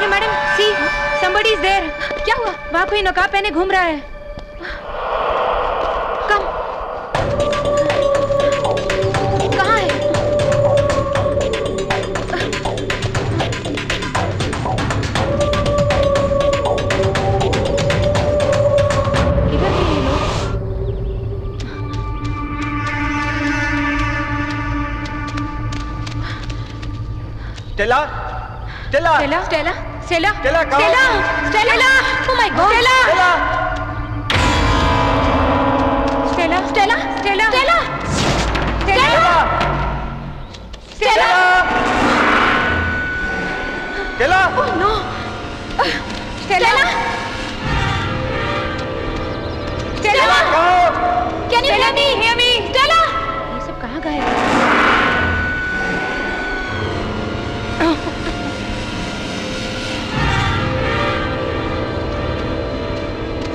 Madam madam see somebody is there। क्या हुआ? वहाँ कोई नकाब पहने घूम रहा है। कम। कहाँ है? इधर भी ये लोग। Stella Stella Stella Stella Stella Stella Stella Stella oh my God Stella Stella Stella Stella Stella Stella Stella oh no Stella Stella can you hear me Stella ये सब कहाँ गए?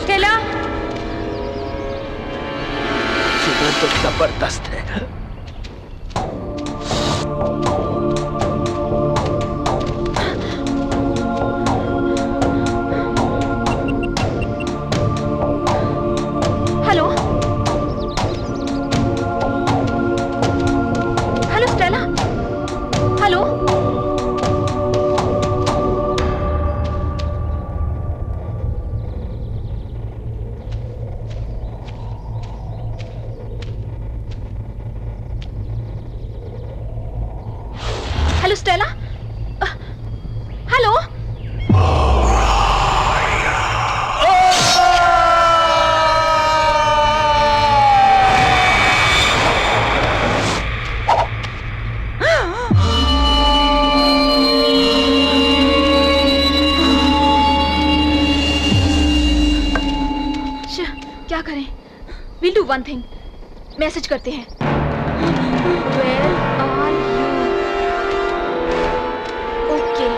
स्टेला सुबह तो जबरदस्त है। Hello hello Stella hello hello Stella hello क्या करें? We'll do one thing। Message करते हैं। Where are you? Okay।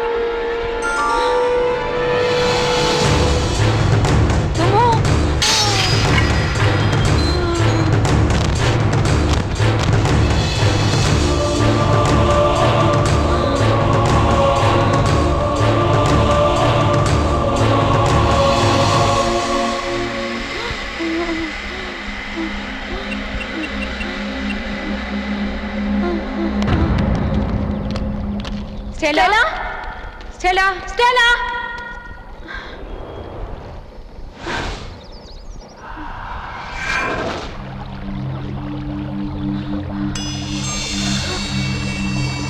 Stella Stella Stella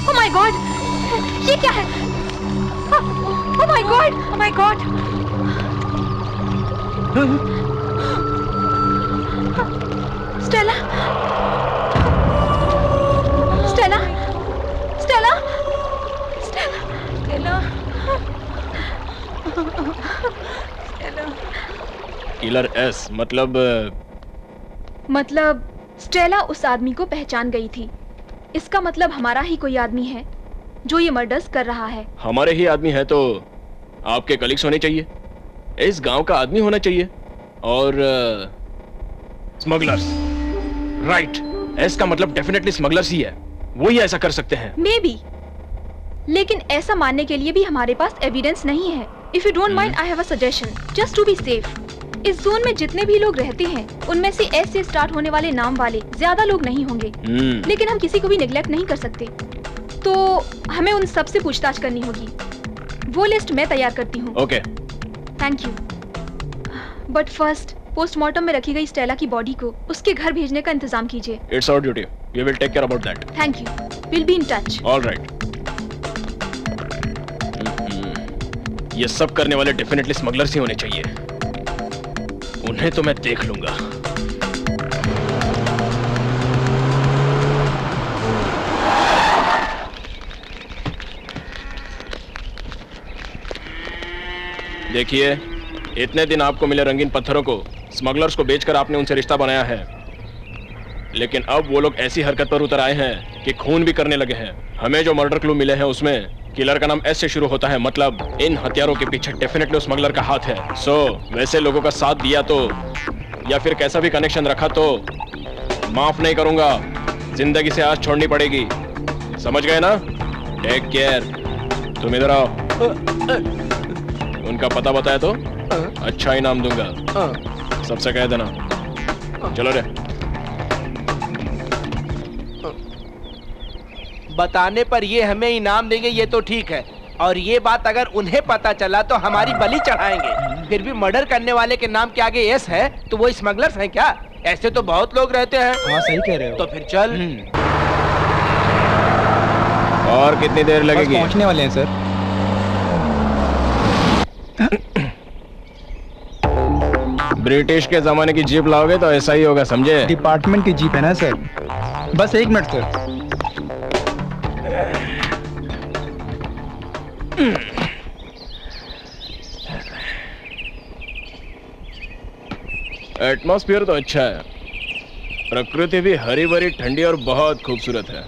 oh my God ये क्या है? ओह my God oh my God Stella Stella Stella killer S मतलब Stella उस आदमी को पहचान गई थी। इसका मतलब हमारा ही कोई आदमी है जो ये मर्डर्स कर रहा है। हमारे ही आदमी है तो आपके कलीग्स होने चाहिए, इस गांव का आदमी होना चाहिए और स्मगलर्स। राइट, एस का मतलब डेफिनेटली स्मगलर्स ही है, वो ही ऐसा कर सकते हैं। मे बी, लेकिन ऐसा मानने के लिए भी हमारे पास एविडेंस नहीं है। If you don't mind I have a suggestion just to be safe. इस जोन में जितने भी लोग रहते हैं उनमें से एस से स्टार्ट होने वाले नाम वाले ज्यादा लोग नहीं होंगे, लेकिन हम किसी को भी निगलेक्ट नहीं कर सकते, तो हमें उन सब से पूछताछ करनी होगी। वो लिस्ट मैं तैयार करती हूँ। Okay, thank you. But first postmortem में रखी गई स्टेला की बॉडी को उसके घर भेजने का इंतजाम कीजिए। It's our duty, we will take care about that. Thank you, will be in touch. Alright. ये सब करने वाले डेफिनेटली स्मगलर्स ही होने चाहिए, उन्हें तो मैं देख लूंगा। देखिए, इतने दिन आपको मिले रंगीन पत्थरों को स्मगलर्स को बेचकर आपने उनसे रिश्ता बनाया है, लेकिन अब वो लोग ऐसी हरकत पर उतर आए हैं कि खून भी करने लगे हैं। हमें जो मर्डर क्लू मिले हैं उसमें किलर का नाम एस से शुरू होता है, मतलब इन हथियारों के पीछे डेफिनेटली उस स्मगलर का हाथ है। सो वैसे लोगों का साथ दिया तो या फिर कैसा भी कनेक्शन रखा तो माफ नहीं करूंगा, जिंदगी से आस छोड़नी पड़ेगी, समझ गए ना? Take care. तुम इधर आओ। उनका पता बताया तो अच्छा इनाम दूंगा। सबसे कह देना। चलो रे। बताने पर ये हमें इनाम देंगे ये तो ठीक है, और ये बात अगर उन्हें पता चला तो हमारी बलि चढ़ाएंगे। फिर भी मर्डर करने वाले के नाम के आगे एस है तो वो स्मगलर्स हैं क्या? ऐसे तो बहुत लोग रहते हैं। हाँ सही कह रहे हो। तो फिर चल। और कितनी देर लगेगी? पहुंचने वाले हैं सर। ब्रिटिश के जमाने की जीप लाओगे तो ऐसा ही होगा, समझे? डिपार्टमेंट की जीप है ना सर। बस 1 मिनट सर। एटमॉस्फेयर तो अच्छा है, प्रकृति भी हरी भरी ठंडी और बहुत खूबसूरत है।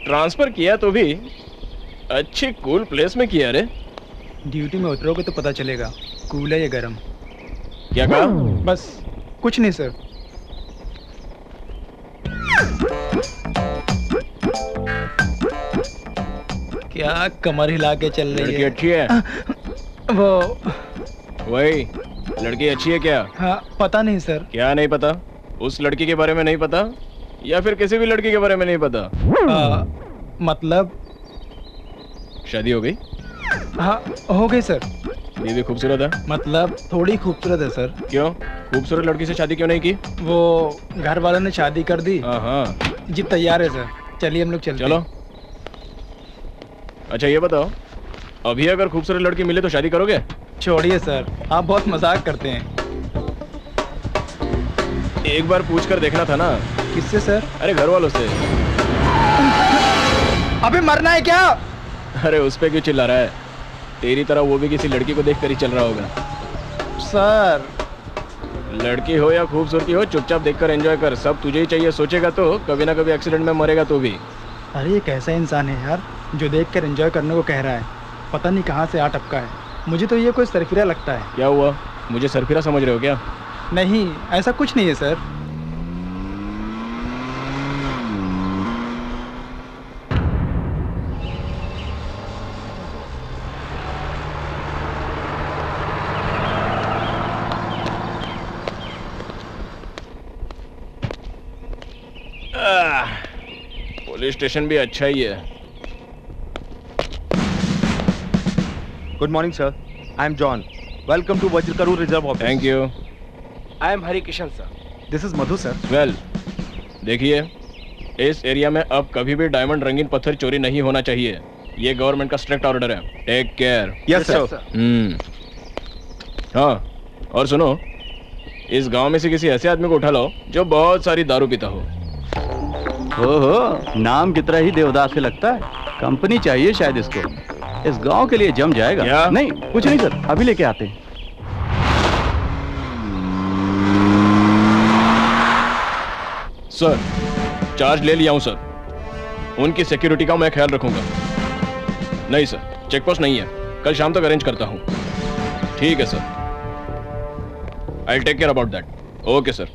ट्रांसफर किया तो भी अच्छी कूल प्लेस में किया रे। ड्यूटी में उतरोगे तो पता चलेगा कूल है या गर्म। क्या कहा? बस कुछ नहीं सर। क्या कमर हिला के चल रही लड़की है। अच्छी है? वो वही लड़की अच्छी है क्या? हाँ पता नहीं सर। क्या नहीं पता? उस लड़की के बारे में नहीं पता या फिर किसी भी लड़की के बारे में नहीं पता? मतलब शादी हो गई? हाँ हो गई सर। बीवी खूबसूरत है? मतलब थोड़ी खूबसूरत है सर। क्यों? खूबसूरत लड़की से शादी क्यों नहीं की? वो घर वालों ने शादी कर दी। हाँ। जी तैयार है सर। चलिए हम लोग चलते चलो। हैं। अच्छा ये बताओ, अभी अगर खूबसूरत लड़की मिले तो शादी करोगे? छोड़िए सर, आप बहुत मजाक करते हैं। एक बार पूछ कर देखना था ना। किससे सर? अरे घर वालों से। अबे मरना है क्या? अरे उस पे क्यों चिल्ला रहा है? तेरी तरह वो भी किसी लड़की को देख कर ही चल रहा होगा। सर लड़की हो या खूबसूरती हो, चुपचाप देखकर एंजॉय कर। सब तुझे ही चाहिए सोचेगा तो कभी ना कभी एक्सीडेंट में मरेगा तो भी। अरे ये कैसा इंसान है यार जो देखकर एंजॉय करने को कह रहा है। पता नहीं कहाँ से आ टपका है। मुझे तो ये कोई सरफिरा लगता है। क्या हुआ? मुझे सरफिरा समझ रहे हो क्या? नहीं ऐसा कुछ नहीं है सर। पुलिस स्टेशन भी अच्छा ही है। Good morning sir, I am John. Welcome to Vajrakarur reserve office. Thank you. I am Hari Kishan sir. This is Madhu sir. Well देखिए, इस एरिया में अब कभी भी डायमंड रंगीन पत्थर चोरी नहीं होना चाहिए। ये गवर्नमेंट का स्ट्रिक्ट ऑर्डर है। Take care. Yes sir. हाँ, और सुनो, इस गांव में से किसी ऐसे आदमी को उठा लो जो बहुत सारी दारू पीता हो। ओहो, नाम कितना ही देवदास से लगता है। कंपनी चाहिए शायद इसको। इस गांव के लिए जम जाएगा। क्या? नहीं कुछ नहीं सर, अभी लेके आते हैं। सर, चार्ज ले लिया हूं सर। उनकी सिक्योरिटी का मैं ख्याल रखूंगा। नहीं सर, चेकपोस्ट नहीं है। कल शाम तक अरेंज करता हूं। ठीक है sir, I take care about that. Okay sir.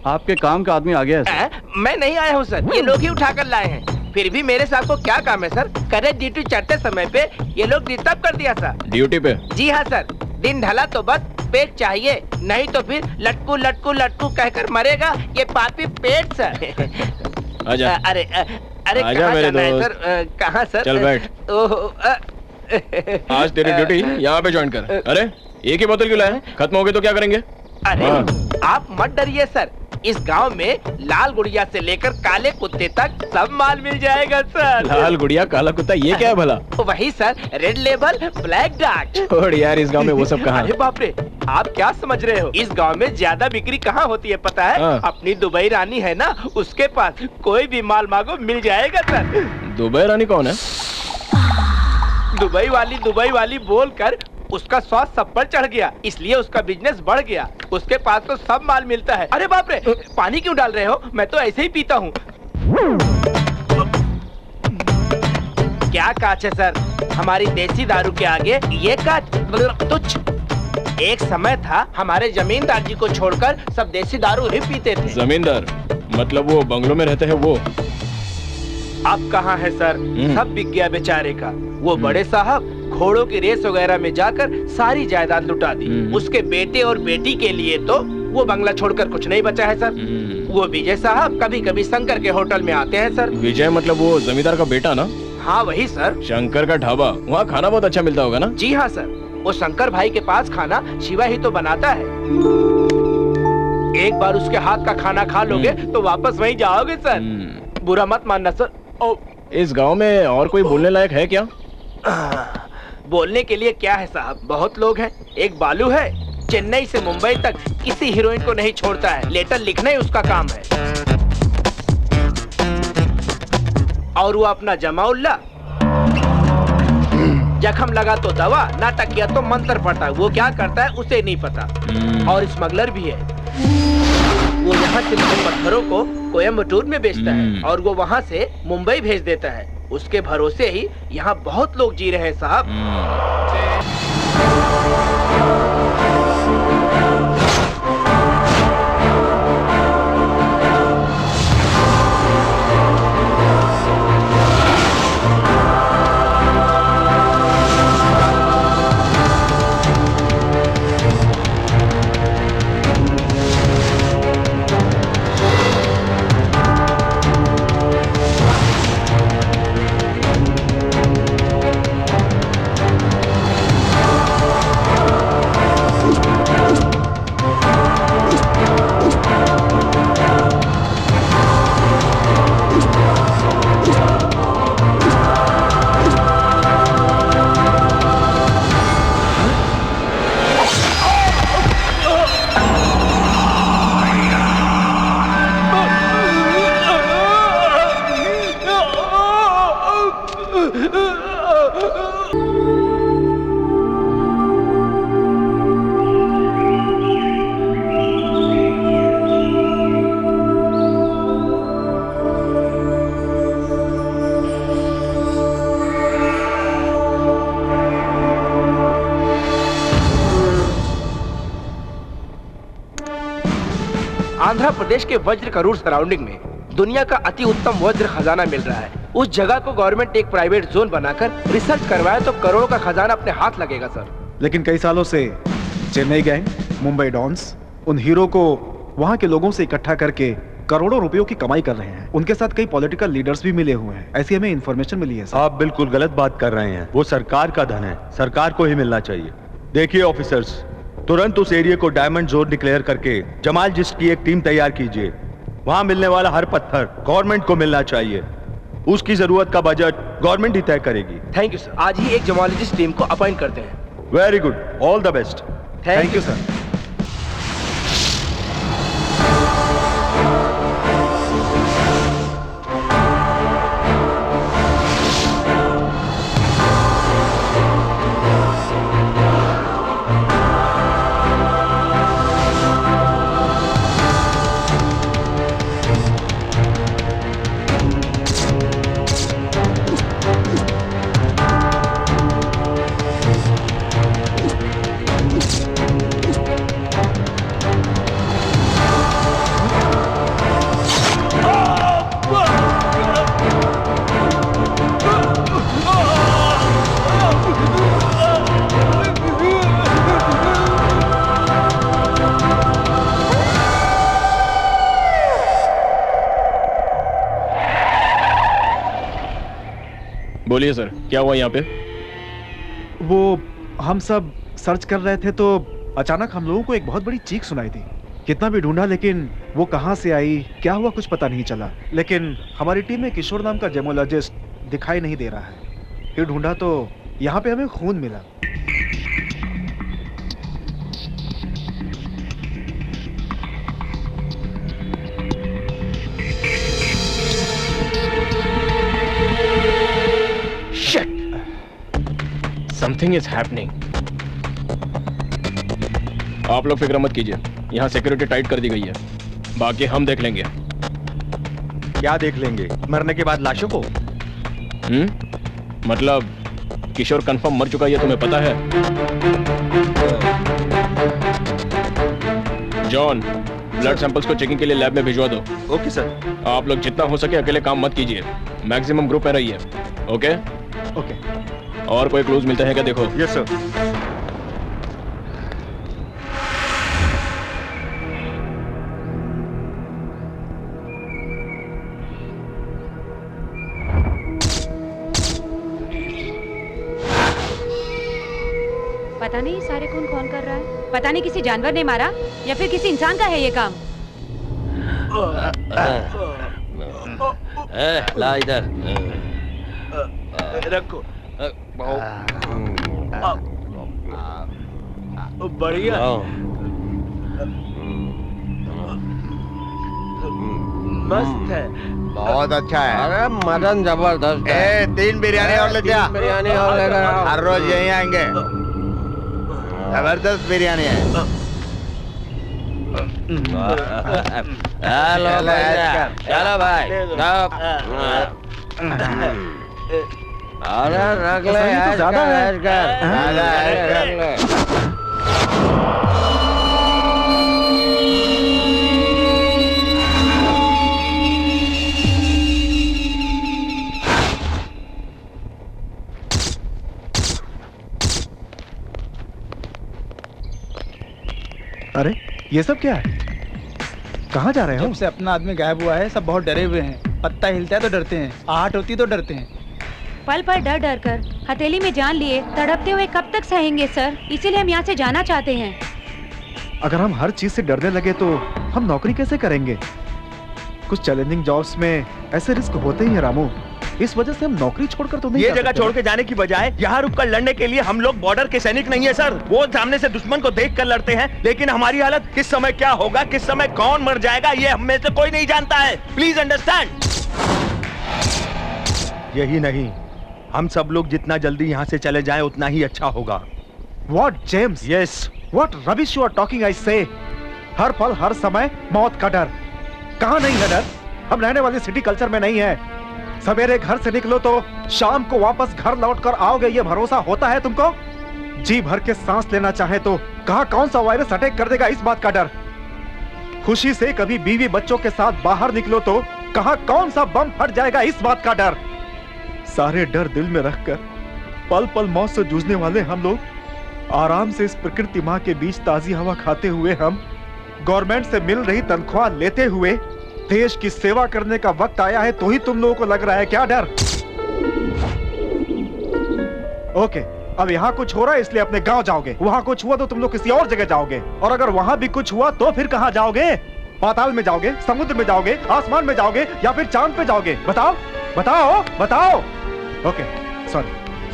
आपके काम का आदमी आ गया है सर। मैं नहीं आया हूँ सर, ये लोग ही उठाकर लाए हैं। फिर भी मेरे साथ को क्या काम है सर? करे ड्यूटी चढ़ते समय पे ये लोग डिस्टर्ब कर दिया सर। ड्यूटी पे? जी हाँ सर, दिन ढला तो बस पेट चाहिए, नहीं तो फिर लटकू लटकू लटकू कहकर मरेगा ये पापी पेट सर। आजा। अरे आजा कहाँ मेरे जाना है दोस्त। सर? कहाँ सर? चल बैठ। ओह, आज तेरी ड्यूटी यहाँ पे ज्वाइन कर। अरे एक ही बोतल क्यों लाया? खत्म हो गई तो क्या करेंगे? अरे हाँ। आप मत डरिए सर, इस गांव में लाल गुड़िया से लेकर काले कुत्ते तक सब माल मिल जाएगा सर। लाल गुड़िया काला कुत्ता, ये क्या है भला? वही sir, red label black dark. छोड़ यार, इस गांव में वो सब कहाँ अरे है? बाप रे, आप क्या समझ रहे हो? इस गांव में ज्यादा बिक्री कहाँ होती है पता है? हाँ। अपनी दुबई रानी है ना, उसके पास कोई भी माल मांगो मिल जाएगा सर। दुबई रानी कौन है? दुबई वाली बोलकर उसका स्वाद सब पर चढ़ गया, इसलिए उसका बिजनेस बढ़ गया। उसके पास तो सब माल मिलता है। अरे बाप रे, पानी क्यों डाल रहे हो? मैं तो ऐसे ही पीता हूँ। क्या कांच है सर, हमारी देसी दारू के आगे ये कांच तुच्छ। एक समय था हमारे जमींदार जी को छोड़कर सब देसी दारू ही पीते थे। जमींदार मतलब वो बंगलों में रहते हैं वो? अब कहाँ है सर, सब बिक गया बेचारे का। वो बड़े साहब घोड़ों की रेस वगैरह में जाकर सारी जायदाद लुटा दी। उसके बेटे और बेटी के लिए तो वो बंगला छोड़कर कुछ नहीं बचा है सर। वो विजय साहब कभी कभी शंकर के होटल में आते हैं सर। विजय मतलब वो जमींदार का बेटा ना? हाँ वही सर। शंकर का ढाबा, वहाँ खाना बहुत अच्छा मिलता होगा ना? जी हाँ सर, वो शंकर भाई के पास खाना शिवा ही तो बनाता है। एक बार उसके हाथ का खाना खा लोगे तो वापस वहीं जाओगे सर। बुरा मत मानना सर। ओ, इस गांव में और कोई बोलने लायक है क्या? बोलने के लिए क्या है साहब, बहुत लोग हैं। एक बालू है, चेन्नई से मुंबई तक किसी हीरोइन को नहीं छोड़ता है, लेटर लिखना ही उसका काम है। और वो अपना जमाउल्ला, जख्म लगा तो दवा, नाटक किया तो मंत्र पढ़ता है। वो क्या करता है उसे नहीं पता। और स्मगलर भी है, वो यहाँ से पत्थरों को कोयम्बटूर में बेचता है और वो वहाँ से मुंबई भेज देता है। उसके भरोसे ही यहाँ बहुत लोग जी रहे हैं साहब। आंध्र प्रदेश के वज्र करूर सराउंडिंग में दुनिया का अति उत्तम वज्र खजाना मिल रहा है। उस जगह को गवर्नमेंट एक प्राइवेट जोन बनाकर रिसर्च करवाए तो करोड़ों का खजाना अपने हाथ लगेगा सर। लेकिन कई सालों से चेन्नई गैंग, मुंबई डॉन्स उन हीरो को वहां के लोगों से इकट्ठा करके करोड़ों रुपयों की कमाई कर रहे हैं। उनके साथ कई पॉलिटिकल लीडर्स भी मिले हुए हैं, ऐसी हमें इन्फॉर्मेशन मिली है सर। आप बिल्कुल गलत बात कर रहे हैं। वो सरकार का धन है, सरकार को ही मिलना चाहिए। देखिए ऑफिसर्स, तुरंत उस एरिया को डायमंड जोन डिक्लेयर करके जमाल जिस्ट की एक टीम तैयार कीजिए। वहां मिलने वाला हर पत्थर गवर्नमेंट को मिलना चाहिए। उसकी जरूरत का बजट गवर्नमेंट ही तय करेगी। थैंक यू सर, आज ही एक जमालजिस्ट टीम को अपॉइंट करते हैं। Very good, all the best. Thank you sir. बोलिए सर, क्या हुआ यहाँ पे? वो हम सब सर्च कर रहे थे तो अचानक हम लोगों को एक बहुत बड़ी चीख सुनाई दी। कितना भी ढूंढा लेकिन वो कहाँ से आई, क्या हुआ, कुछ पता नहीं चला। लेकिन हमारी टीम में किशोर नाम का जेमोलॉजिस्ट दिखाई नहीं दे रहा है। फिर ढूंढा तो यहाँ पे हमें खून मिला। Something is happening. आप लोग फिक्र मत कीजिए, यहाँ सिक्योरिटी टाइट कर दी गई है, बाकी हम देख लेंगे। क्या देख लेंगे? मरने के बाद लाशों को? मतलब किशोर कंफर्म मर चुका है, तुम्हें पता है? जॉन, ब्लड सैंपल्स को चेकिंग के लिए लैब में भिजवा दो। Okay sir. आप लोग जितना हो सके अकेले काम मत कीजिए, मैक्सिमम ग्रुप में रहिए। ओके? ओके। और कोई क्लूज मिलते हैं क्या देखो। Yes sir. पता नहीं सारे खून कौन कर रहा है। पता नहीं किसी जानवर ने मारा या फिर किसी इंसान का है ये काम। ला इधर रखो। बढ़िया। मस्त है। बहुत अच्छा है। अरे मटन जबरदस्त है। 3 बिरयानी और ले जा। बिरयानी और लेकर आओ। हर रोज यहीं आएंगे। जबरदस्त बिरयानी है। हेलो भैया, चलो भाई। अरे रख ले, तो ज्यादा है। रख ले। अरे ये सब क्या है? कहाँ जा रहे हो? जब से अपना आदमी गायब हुआ है सब बहुत डरे हुए हैं। पत्ता हिलता है तो डरते हैं, आहट होती तो डरते हैं। पल पल डर डर कर हथेली में जान लिए तड़पते हुए कब तक सहेंगे सर? इसीलिए हम यहाँ से जाना चाहते हैं। अगर हम हर चीज से डरने लगे तो हम नौकरी कैसे करेंगे? कुछ चैलेंजिंग जॉब्स में ऐसे रिस्क होते ही हैं रामू। इस वजह से हम नौकरी छोड़कर तो नहीं ये जा जगह सकते। छोड़ के जाने की बजाय यहाँ रुककर लड़ने के लिए हम लोग बॉर्डर के सैनिक नहीं है सर। वो सामने से दुश्मन को देख कर लड़ते हैं, लेकिन हमारी हालत किस समय क्या होगा, किस समय कौन मर जाएगा, ये हम में से कोई नहीं जानता है। Please understand. यही नहीं, हम सब लोग जितना जल्दी यहाँ से चले जाएं उतना ही अच्छा होगा। What James? Yes. What rubbish you are talking, I say? हर पल हर समय मौत का डर। कहाँ नहीं है डर? हम रहने वाले सिटी कल्चर में नहीं है। सवेरे घर से निकलो तो शाम को वापस घर लौटकर आओगे, ये भरोसा होता है तुमको? जी भर के सांस लेना चाहे तो कहाँ कौन सा वायरस अटैक कर देगा, इस बात का डर। खुशी से कभी बीवी बच्चों के साथ बाहर निकलो तो कहाँ कौन सा बम फट जाएगा, इस बात का डर। सारे डर दिल में रखकर पल पल मौत से जूझने वाले हम लोग आराम से इस प्रकृति माँ के बीच ताजी हवा खाते हुए, हम गवर्नमेंट से मिल रही तनख्वाह लेते हुए देश की सेवा करने का वक्त आया है, तो ही तुम लोगों को लग रहा है क्या डर? ओके, अब यहाँ कुछ हो रहा है इसलिए अपने गांव जाओगे, वहाँ कुछ हुआ तो तुम लोग किसी और जगह जाओगे, और अगर वहाँ भी कुछ हुआ तो फिर कहाँ जाओगे? पाताल में जाओगे, समुद्र में जाओगे, आसमान में जाओगे या फिर चांद पे जाओगे? बताओ बताओ बताओ। Okay,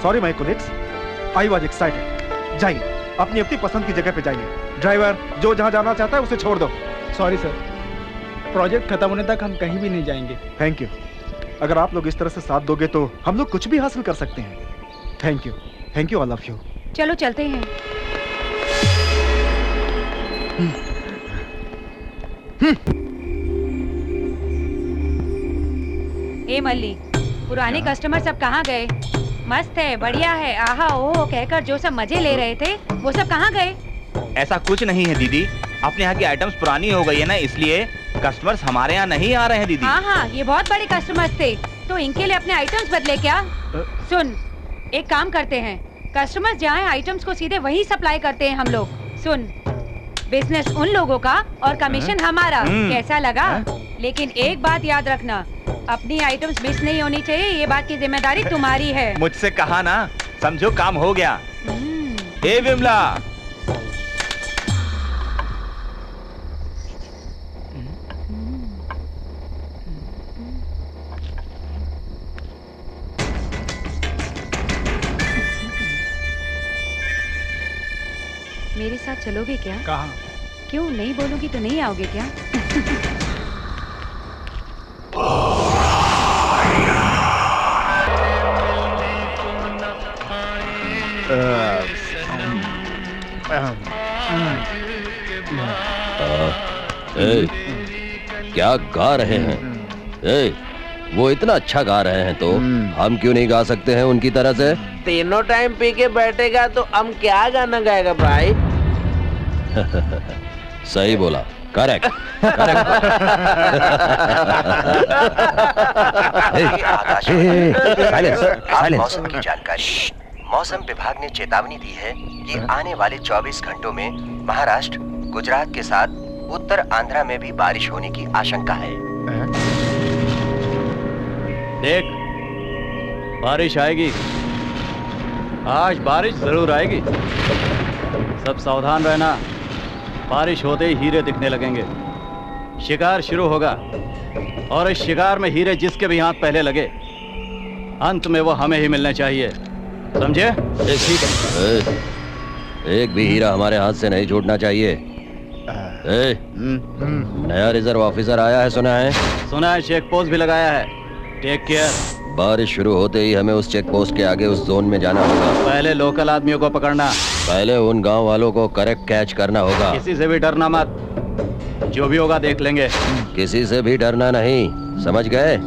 sorry my colleagues, I was excited. जाइए अपनी अपनी पसंद की जगह पे जाइए। ड्राइवर जो जहाँ जाना चाहता है उसे छोड़ दो। सॉरी सर, प्रोजेक्ट खत्म होने तक हम कहीं भी नहीं जाएंगे। Thank you. अगर आप लोग इस तरह से साथ दोगे तो हम लोग कुछ भी हासिल कर सकते हैं। Thank you all of you. चलो चलते हैं। ए मल्ली, पुराने कस्टमर सब कहाँ गए? मस्त है, बढ़िया है, आहा ओहो कहकर जो सब मजे ले रहे थे वो सब कहाँ गए? ऐसा कुछ नहीं है दीदी, अपने यहाँ की आइटम्स पुरानी हो गई है ना, इसलिए कस्टमर्स हमारे यहाँ नहीं आ रहे हैं दीदी। हाँ, ये बहुत बड़े कस्टमर्स थे, तो इनके लिए अपने आइटम्स बदले क्या? सुन, एक काम करते हैं, कस्टमर्स जहाँ आइटम्स को सीधे वही सप्लाई करते हैं हम लोग। सुन, बिजनेस उन लोगों का और कमीशन हमारा, कैसा लगा? लेकिन एक बात याद रखना, अपनी आइटम्स मिस नहीं होनी चाहिए, ये बात की जिम्मेदारी तुम्हारी है। मुझसे कहा ना, समझो काम हो गया। ए विमला, मेरे साथ चलोगे क्या? कहाँ? क्यों नहीं बोलूंगी तो नहीं आओगे क्या? क्या गा रहे हैं? वो इतना अच्छा गा रहे हैं तो हम क्यों नहीं गा सकते हैं उनकी तरह से? तीनों टाइम पी के बैठेगा तो हम क्या गाना गाएगा भाई? सही बोला, करेक्ट करेक्ट। मौसम की जानकारी मौसम विभाग ने चेतावनी दी है कि आने वाले 24 घंटों में महाराष्ट्र, गुजरात के साथ उत्तर आंध्रा में भी बारिश होने की आशंका है। देख, बारिश आएगी, आज बारिश जरूर आएगी। सब सावधान रहना, बारिश होते ही हीरे दिखने लगेंगे। शिकार शुरू होगा और इस शिकार में हीरे जिसके भी हाथ पहले लगे, अंत में वो हमें ही मिलने चाहिए, समझे? एक भी हीरा हमारे हाथ से नहीं छूटना चाहिए। नया रिजर्व ऑफिसर आया है, सुना है? सुना है, चेक पोस्ट भी लगाया है। Take care. बारिश शुरू होते ही हमें उस चेक पोस्ट के आगे उस जोन में जाना होगा। पहले लोकल आदमियों को पकड़ना, पहले उन गांव वालों को करेक्ट कैच करना होगा। किसी से भी डरना मत, जो भी होगा देख लेंगे। किसी से भी डरना नहीं, समझ गए?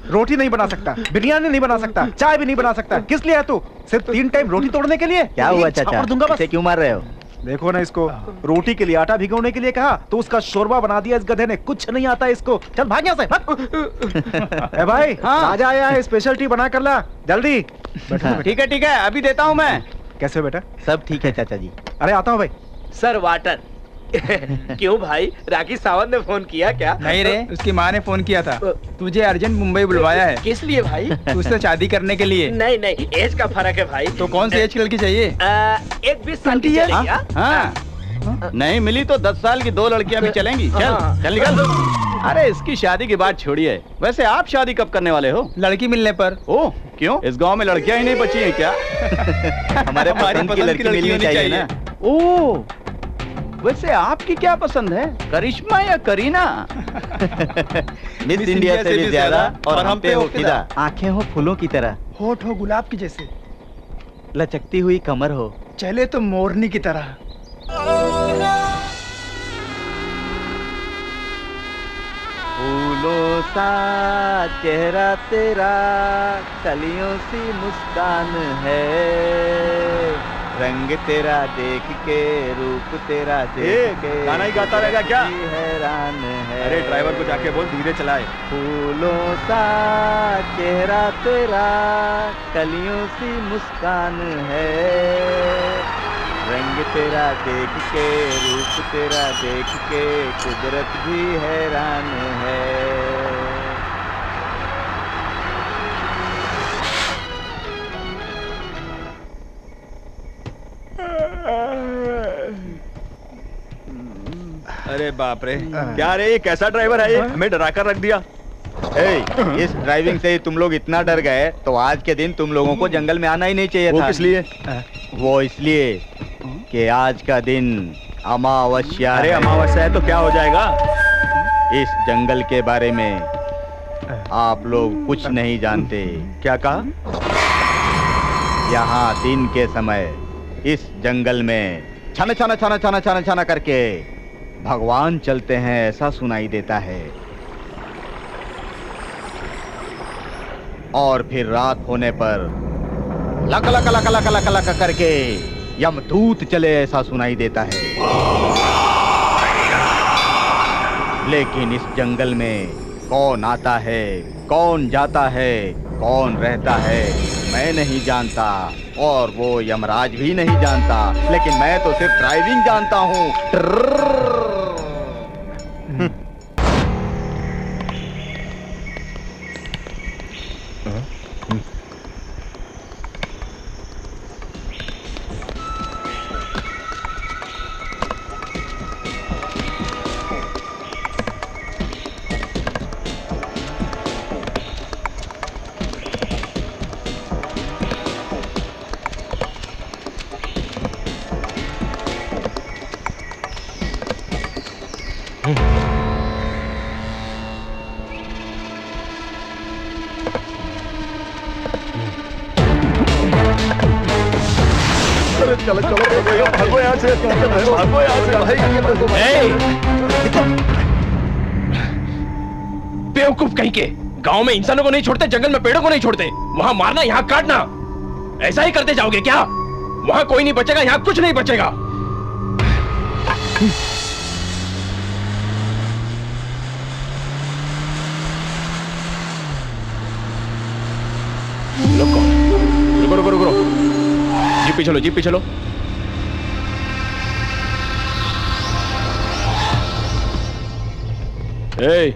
रोटी नहीं बना सकता, बिरयानी नहीं बना सकता, चाय भी नहीं बना सकता। किस लिए है तू? सिर्फ 3 टाइम रोटी तोड़ने के लिए? क्या हुआ चाचा? दूंगा बस। इसे क्यों मार रहे हो? देखो ना इसको, रोटी के लिए आटा भिगोने के लिए कहा तो उसका शोरबा बना दिया इस गधे ने। कुछ नहीं आता इसको। चल भाग यहाँ से। ए भाई, राजा आया है, स्पेशल टी बना कर ला जल्दी। ठीक है, अभी देता हूँ मैं। कैसे बेटा? सब ठीक है चाचा जी। अरे आता हूँ भाई। Sir water. क्यों भाई, राखी सावंत ने फोन किया क्या? नहीं रे, उसकी माँ ने फोन किया था। तुझे अर्जेंट मुंबई बुलवाया है। किस लिए भाई? तुझसे शादी करने के लिए। नहीं नहीं, एज का फर्क है भाई। तो कौन सी एज की लड़की चाहिए? एक 20 साल की चलेगी। हाँ, नहीं मिली तो 10 साल की 2 लड़कियां भी चलेंगी। चल निकल। अरे इसकी शादी की बात छोड़िए, वैसे आप शादी कब करने वाले हो? लड़की मिलने पर। ओह, क्यों? इस गांव में लड़कियां ही नहीं बची हैं क्या? हमारे पसंद की लड़की मिलनी चाहिए ना। ओह, वैसे आपकी क्या पसंद है, करिश्मा या करीना? मिस इंडिया से भी ज्यादा और हम पे हो फिदा। आंखें हो फूलों की तरह, होठ हो गुलाब की जैसे, लचकती हुई कमर हो, चले तो मोरनी की तरह। फूलों सा चेहरा तेरा, कलियों सी मुस्कान है, रंग तेरा देख के, रूप तेरा देख के, गाना ही गाता रहेगा क्या? हैरान है। अरे ड्राइवर को जाके बोल धीरे चलाए। फूलों सा चेहरा तेरा, कलियों सी मुस्कान है, रंग तेरा देख के, रूप तेरा देख के, कुदरत भी हैरान है। अरे बाप रे, क्या रे, ये कैसा ड्राइवर है ये? हमें डरा कर रख दिया। इस ड्राइविंग से ही तुम लोग इतना डर गए तो आज के दिन तुम लोगों को जंगल में आना ही नहीं चाहिए था। वो किस लिए? वो इसलिए कि आज का दिन अमावस्या। अरे अमावस्या है तो क्या हो जाएगा? इस जंगल के बारे में आप लोग कुछ नहीं जानते। क्या कहा? यहाँ दिन के समय इस जंगल में छाना छाना छाना छाना छाना छाना करके भगवान चलते हैं, ऐसा सुनाई देता है। और फिर रात होने पर luck luck luck luck luck luck करके यमदूत चले, ऐसा सुनाई देता है। लेकिन इस जंगल में कौन आता है, कौन जाता है, कौन रहता है, मैं नहीं जानता और वो यमराज भी नहीं जानता। लेकिन मैं तो सिर्फ ड्राइविंग जानता हूँ। चलो चलो भागो यहाँ से, भागो यहाँ से भाई। बेवकूफ कहीं के, गांव में इंसानों को नहीं छोड़ते, जंगल में पेड़ों को नहीं छोड़ते। वहां मारना, यहाँ काटना, ऐसा ही करते जाओगे क्या? वहां कोई नहीं बचेगा, यहाँ कुछ नहीं बचेगा। लोग कौन? रुको रुको रुको, जीप पे चलो, जीप पे चलो। ए,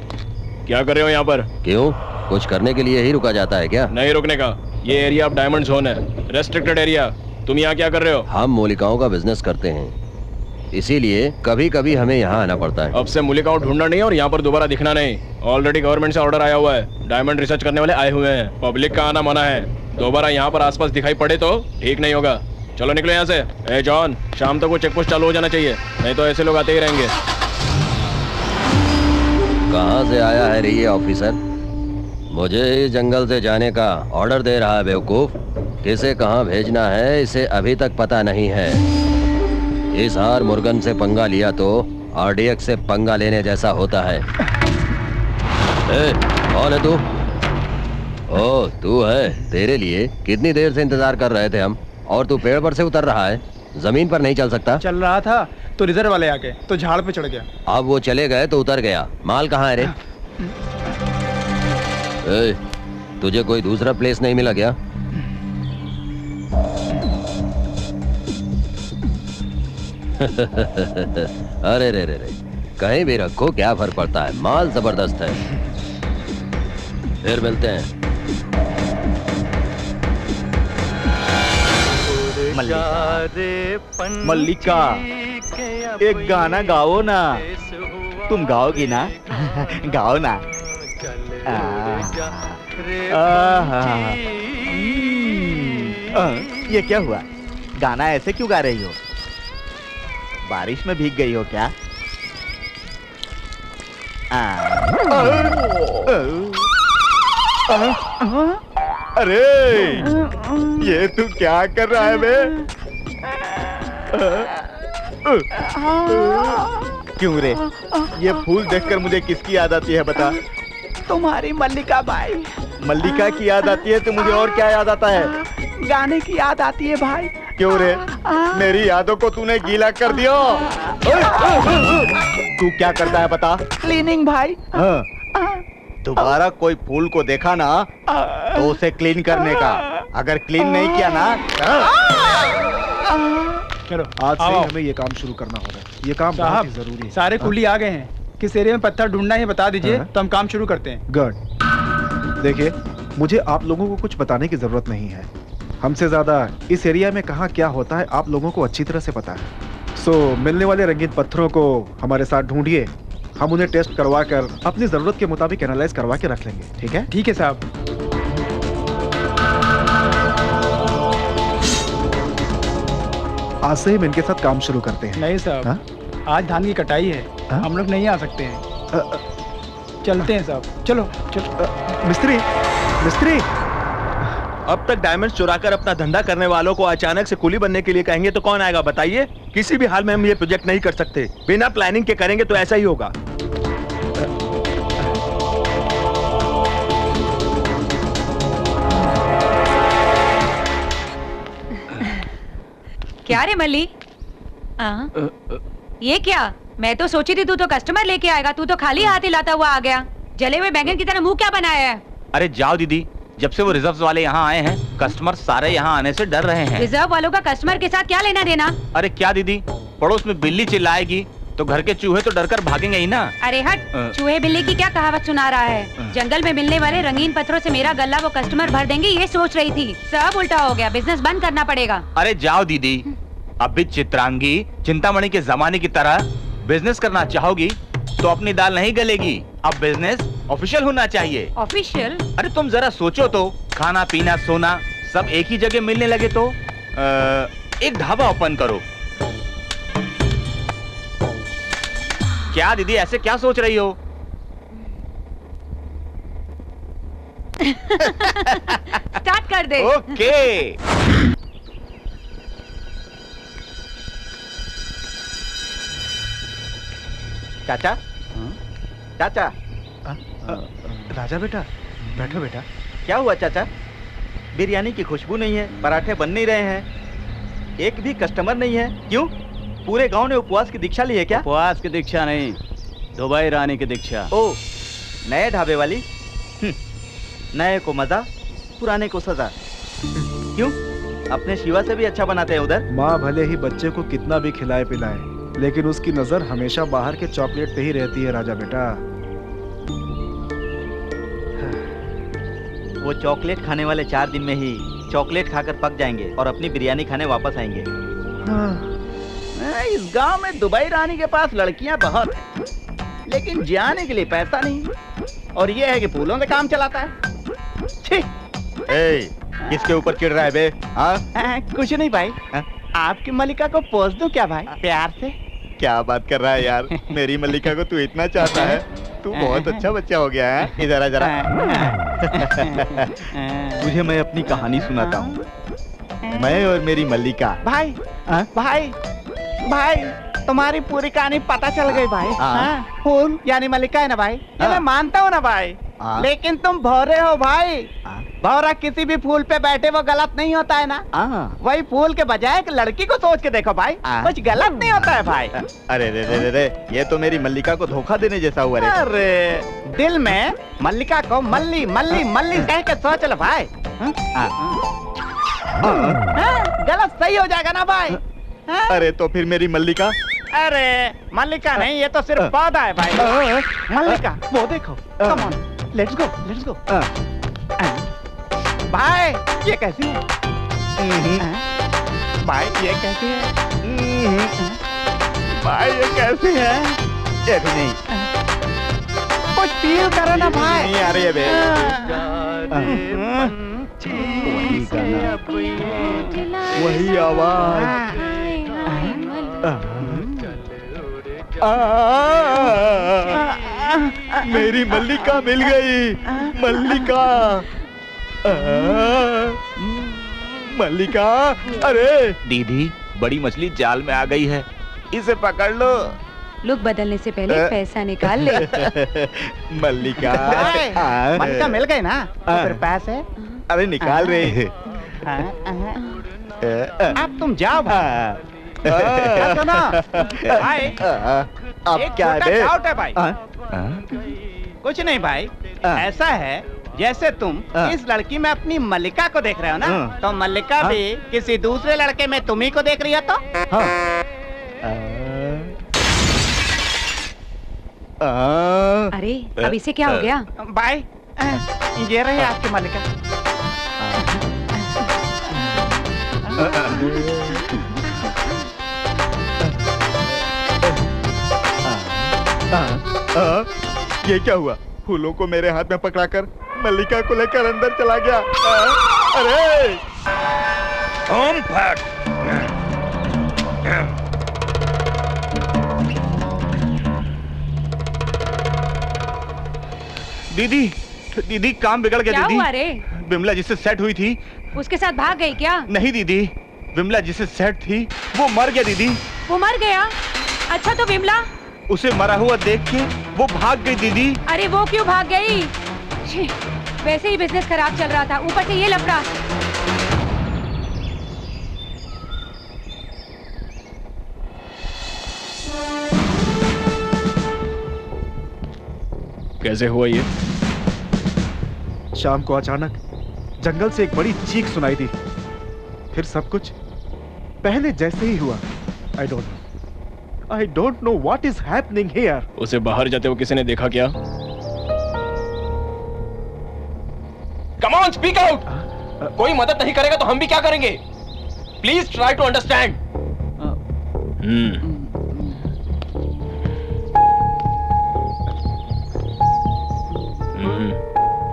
क्या कर रहे हो यहाँ पर? क्यों, कुछ करने के लिए ही रुका जाता है क्या? नहीं रुकने का, ये एरिया अब डायमंड जोन है, रेस्ट्रिक्टेड एरिया। तुम यहाँ क्या कर रहे हो? हम मूलिकाओं का बिजनेस करते हैं, इसीलिए कभी कभी हमें यहाँ आना पड़ता है। अब से मूलिकाओं ढूंढना नहीं और यहाँ पर दोबारा दिखना नहीं। ऑलरेडी गवर्नमेंट से ऑर्डर आया हुआ है, डायमंड रिसर्च करने वाले आए हुए हैं, पब्लिक का आना मना है। दोबारा यहाँ पर आसपास दिखाई पड़े तो ठीक नहीं होगा। चलो निकलो यहाँ से। ए जॉन, शाम तक वो चेक पोस्ट चालू हो जाना चाहिए, नहीं तो ऐसे लोग आते ही रहेंगे। कहाँ से आया है रे ये ऑफिसर? मुझे इस जंगल से जाने का ऑर्डर दे रहा है बेवकूफ। किसे कहाँ भेजना है इसे अभी तक पता नहीं है। इस हार मुर्गन से पंगा लिया तो आरडीएक्स से पंगा लेने जैसा होता है। ए, कौन है तू? ओह, तू है। तेरे लिए कितनी देर से इंतजार कर रहे थे हम, और तू पेड़ पर से उतर रहा है, जमीन पर नहीं चल सकता? चल रहा था तो रिजर्व वाले आ गए तो झाड़ पे चढ़ गया। अब वो चले गए तो उतर गया। माल कहाँ है रे? ए, तुझे कोई दूसरा प्लेस नहीं मिला क्या? अरे रे रे रे, कहीं भी रखो क्या फर्क पड़ता है, माल जबरदस्त है। फिर मिलते हैं। मल्लिका, एक गाना गाओ ना। तुम गाओगी ना? गाओ ना। ये क्या हुआ? गाना ऐसे क्यों गा रही हो? बारिश में भीग गई हो क्या? अरे ये तू क्या कर रहा है बे? क्यों रे? ये फूल देखकर मुझे किसकी याद आती है बता? तुम्हारी मल्लिका भाई। मल्लिका की याद आती है तो मुझे और क्या याद आता है? गाने की याद आती है भाई। क्यों रे? मेरी यादों को तूने गीला कर दिया। तू क्या करता है बता? क्लीनिंग भाई। हाँ। दोबारा कोई फूल को देखा ना तो उसे क्लीन करने का, अगर क्लीन नहीं किया ना। चलो आज से हमें ये काम शुरू करना होगा। ये काम बहुत ही जरूरी है। सारे कुली आ गए हैं, किस एरिया में पत्थर ढूंढना है बता दीजिए तो हम काम शुरू करते हैं। गुड। देखिए, मुझे आप लोगों को कुछ बताने की जरूरत नहीं है। हमसे ज्यादा इस एरिया में कहाँ क्या होता है आप लोगों को अच्छी तरह से पता है। सो मिलने वाले रंगीन पत्थरों को हमारे साथ ढूंढिए, हम उन्हें टेस्ट करवा कर अपनी जरूरत के मुताबिक एनालाइज करवा के रख लेंगे। ठीक है? ठीक है साहब। आज से हम इनके साथ काम शुरू करते हैं। नहीं साहब, आज धान की कटाई है, हम लोग नहीं आ सकते हैं। चलते हैं साहब। चलो चलो। मिस्त्री, मिस्त्री। अब तक डायमंड चुराकर अपना धंधा करने वालों को अचानक से कुली बनने के लिए कहेंगे तो कौन आएगा बताइए? किसी भी हाल में हम ये प्रोजेक्ट नहीं कर सकते। बिना प्लानिंग के करेंगे तो ऐसा ही होगा। क्या रे मल्ली? ये क्या? मैं तो सोची थी तू तो कस्टमर लेके आएगा, तू तो खाली हाथ ही लाता हुआ आ गया। जले हुए बैंगन की तरह मुंह क्या बनाया है? अरे जाओ दीदी, जब से वो रिजर्व वाले यहाँ आए हैं कस्टमर सारे यहाँ आने से डर रहे हैं। रिजर्व वालों का कस्टमर के साथ क्या लेना देना? अरे क्या दीदी, पड़ोस में बिल्ली चिल्लाएगी तो घर के चूहे तो डरकर भागेंगे ही ना। अरे हट, चूहे बिल्ली की क्या कहावत सुना रहा है? जंगल में मिलने वाले रंगीन पत्थरों से मेरा गल्ला वो कस्टमर भर देंगे ये सोच रही थी, सब उल्टा हो गया। बिजनेस बंद करना पड़ेगा। अरे जाओ दीदी, अब भी चित्रांगी चिंतामणि के जमाने की तरह बिजनेस करना चाहोगी तो अपनी दाल नहीं गलेगी। अब बिजनेस ऑफिशियल होना चाहिए। ऑफिशियल? अरे तुम जरा सोचो तो, खाना पीना सोना सब एक ही जगह मिलने लगे तो एक ढाबा ओपन करो। क्या दीदी ऐसे क्या सोच रही हो? स्टार्ट कर दे। ओके। चाचा, चाचा। राजा बेटा, बैठो बेटा। क्या हुआ चाचा? बिरयानी की खुशबू नहीं है, पराठे बन नहीं रहे हैं, एक भी कस्टमर नहीं है। क्यों? पूरे गांव ने उपवास की दीक्षा ली है क्या? उपवास की दीक्षा नहीं, दुबई रानी की दीक्षा। ओ, नए ढाबे वाली? नए को मजा, पुराने को सजा। क्यों? अपने शिवा से भी अच्छा बनाते हैं उधर। माँ भले ही बच्चे को कितना भी खिलाए पिलाए, लेकिन उसकी नजर हमेशा बाहर के चॉकलेट पे ही रहती है राजा बेटा। वो चॉकलेट खाने वाले 4 दिन में ही चॉकलेट खाकर पक जाएंगे और अपनी बिरयानी खाने वापस आएंगे। इस गांव में दुबई रानी के पास लड़कियां बहुत हैं, लेकिन जाने के लिए पैसा नहीं। और ये है कि फूलों से काम चलाता है। छी! किसके ऊपर चिढ़ रहा है बे? कुछ नहीं भाई। आपकी मल्लिका को पोस दूं क्या भाई, प्यार से? क्या बात कर रहा है यार? मेरी मल्लिका को तू इतना चाहता है? तू बहुत अच्छा बच्चा हो गया है। इधर आ जरा। तुझे मैं अपनी कहानी सुनाता हूँ। मैं और मेरी मल्लिका। भाई भाई भाई, तुम्हारी पूरी कहानी पता चल गई भाई। फूल यानी मल्लिका है ना भाई, ये मैं मानता हूँ ना भाई। लेकिन तुम भौरे हो भाई। भौरा किसी भी फूल पे बैठे वो गलत नहीं होता है ना। वही फूल के बजाय एक लड़की को सोच के देखो भाई, कुछ गलत नहीं होता है भाई। अरे रे रे रे रे, ये तो मेरी मल्लिका को धोखा देने जैसा हुआ रे। अरे दिल में मल्लिका को मल्ली मल्ली मल्ली कह के सोच लो भाई। गलत सही हो जाएगा ना भाई। अरे तो फिर मेरी मल्लिका? अरे मल्लिका नहीं, ये तो सिर्फ पौधा है भाई। मल्लिका वो देखो। Come on, let's go let's go. भाई ये कैसी है? भाई ये कैसी है? भाई ये कैसी है? ये भी नहीं। कुछ फील करो ना भाई। नहीं आ रही है बे। वही आवाज। मेरी मल्लिका मिल गई। मल्लिका, मल्लिका। अरे दीदी, बड़ी मछली जाल में आ गई है, इसे पकड़ लो। लुक बदलने से पहले पैसा निकाल ले। मल्लिका। मल्लिका मिल गई ना, तो फिर पैसे? अरे निकाल रहे। अब तुम जाओ सुनो भाई, अब क्या है? डाउट है भाई। कुछ नहीं भाई, ऐसा है जैसे तुम इस लड़की में अपनी मल्लिका को देख रहे हो ना, तो मल्लिका भी किसी दूसरे लड़के में तुम्ही को देख रही है। तो अरे अब इसे क्या हो गया? भाई ये रही आपकी मल्लिका। ये क्या हुआ? फूलों को मेरे हाथ में पकड़ाकर मल्लिका को लेकर अंदर चला गया। अरे ओम फट। दीदी, दीदी काम बिगड़ गया। क्या दीदी हुआ रे? विमला जिससे सेट हुई थी, उसके साथ भाग गई क्या? नहीं दीदी, विमला जिससे सेट थी वो मर गया दीदी। वो मर गया? अच्छा तो विमला? उसे मरा हुआ देख के वो भाग गई दीदी। अरे वो क्यों भाग गई? वैसे ही बिजनेस खराब चल रहा था, ऊपर से ये लफड़ा। कैसे हुआ ये? शाम को अचानक जंगल से एक बड़ी चीख सुनाई दी, फिर सब कुछ पहले जैसे ही हुआ। I don't know what is happening here. उसे बाहर जाते हुए किसी ने देखा क्या? Come on, speak out! कोई मदद नहीं करेगा तो हम भी क्या करेंगे? Please try to understand.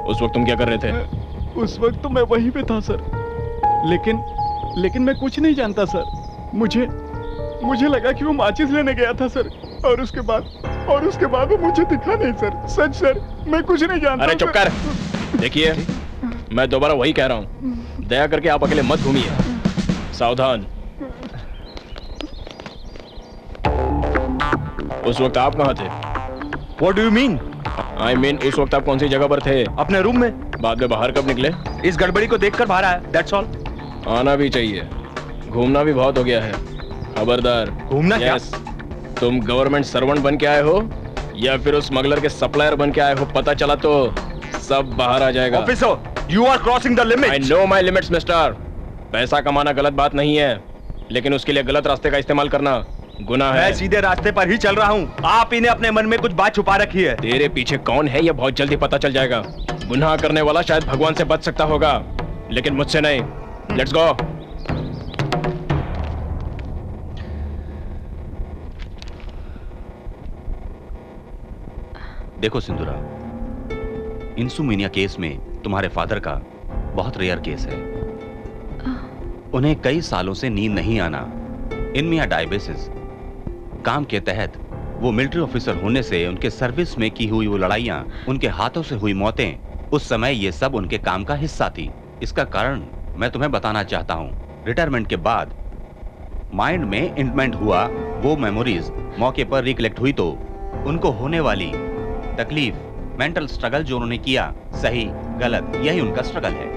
उस वक्त तुम क्या कर रहे थे? उस वक्त तो मैं वहीं पे था सर, लेकिन मैं कुछ नहीं जानता सर। मुझे लगा कि वो माचिस लेने गया था सर, और उसके बाद वो मुझे दिखा नहीं सर। सच सर, मैं कुछ नहीं जानता। अरे चुप कर। देखिए, मैं दोबारा वही कह रहा हूँ, दया करके आप अकेले मत घूमिए, सावधान। उस वक्त आप कहाँ थे? What do you mean? I mean, उस वक्त आप कौन सी जगह पर थे? अपने रूम में। बाद में बाहर कब निकले? इस गड़बड़ी को देखकर बाहर आया, that's all. आना भी चाहिए, घूमना भी बहुत हो गया है। खबरदार। घूमना क्या? तुम गवर्नमेंट सर्वेंट बन के आए हो या फिर उस स्मगलर के सप्लायर बन के आए हो, पता चला तो सब बाहर आ जाएगा। Officer, You are crossing the limit. I know my limits, mister. पैसा कमाना गलत बात नहीं है, लेकिन उसके लिए गलत रास्ते का इस्तेमाल करना गुनाह है। मैं सीधे रास्ते पर ही चल रहा हूँ। आप इन्हें अपने मन में कुछ बात छुपा रखी है। तेरे पीछे कौन है ये बहुत जल्दी पता चल जाएगा। गुनाह करने वाला शायद भगवान से बच सकता होगा, लेकिन मुझसे नहीं। Let's go. देखो सिंधुरा, इंसुमिनिया केस में तुम्हारे फादर का बहुत रेयर केस है। उन्हें कई सालों से नींद नहीं आना, इनमिया डायबिटिस। काम के तहत वो मिलिट्री ऑफिसर होने से उनके सर्विस में की हुई वो लड़ाइयां, उनके हाथों से हुई मौतें, उस समय ये सब उनके काम का हिस्सा थी। इसका कारण मैं तुम्हें बताना चाहता हूं। रिटायरमेंट के बाद माइंड में इंप्लांट हुआ वो मेमोरीज मौके पर रिकलेक्ट हुई तो उनको होने वाली तकलीफ, मेंटल स्ट्रगल जो उन्होंने किया, सही गलत, यही उनका स्ट्रगल है।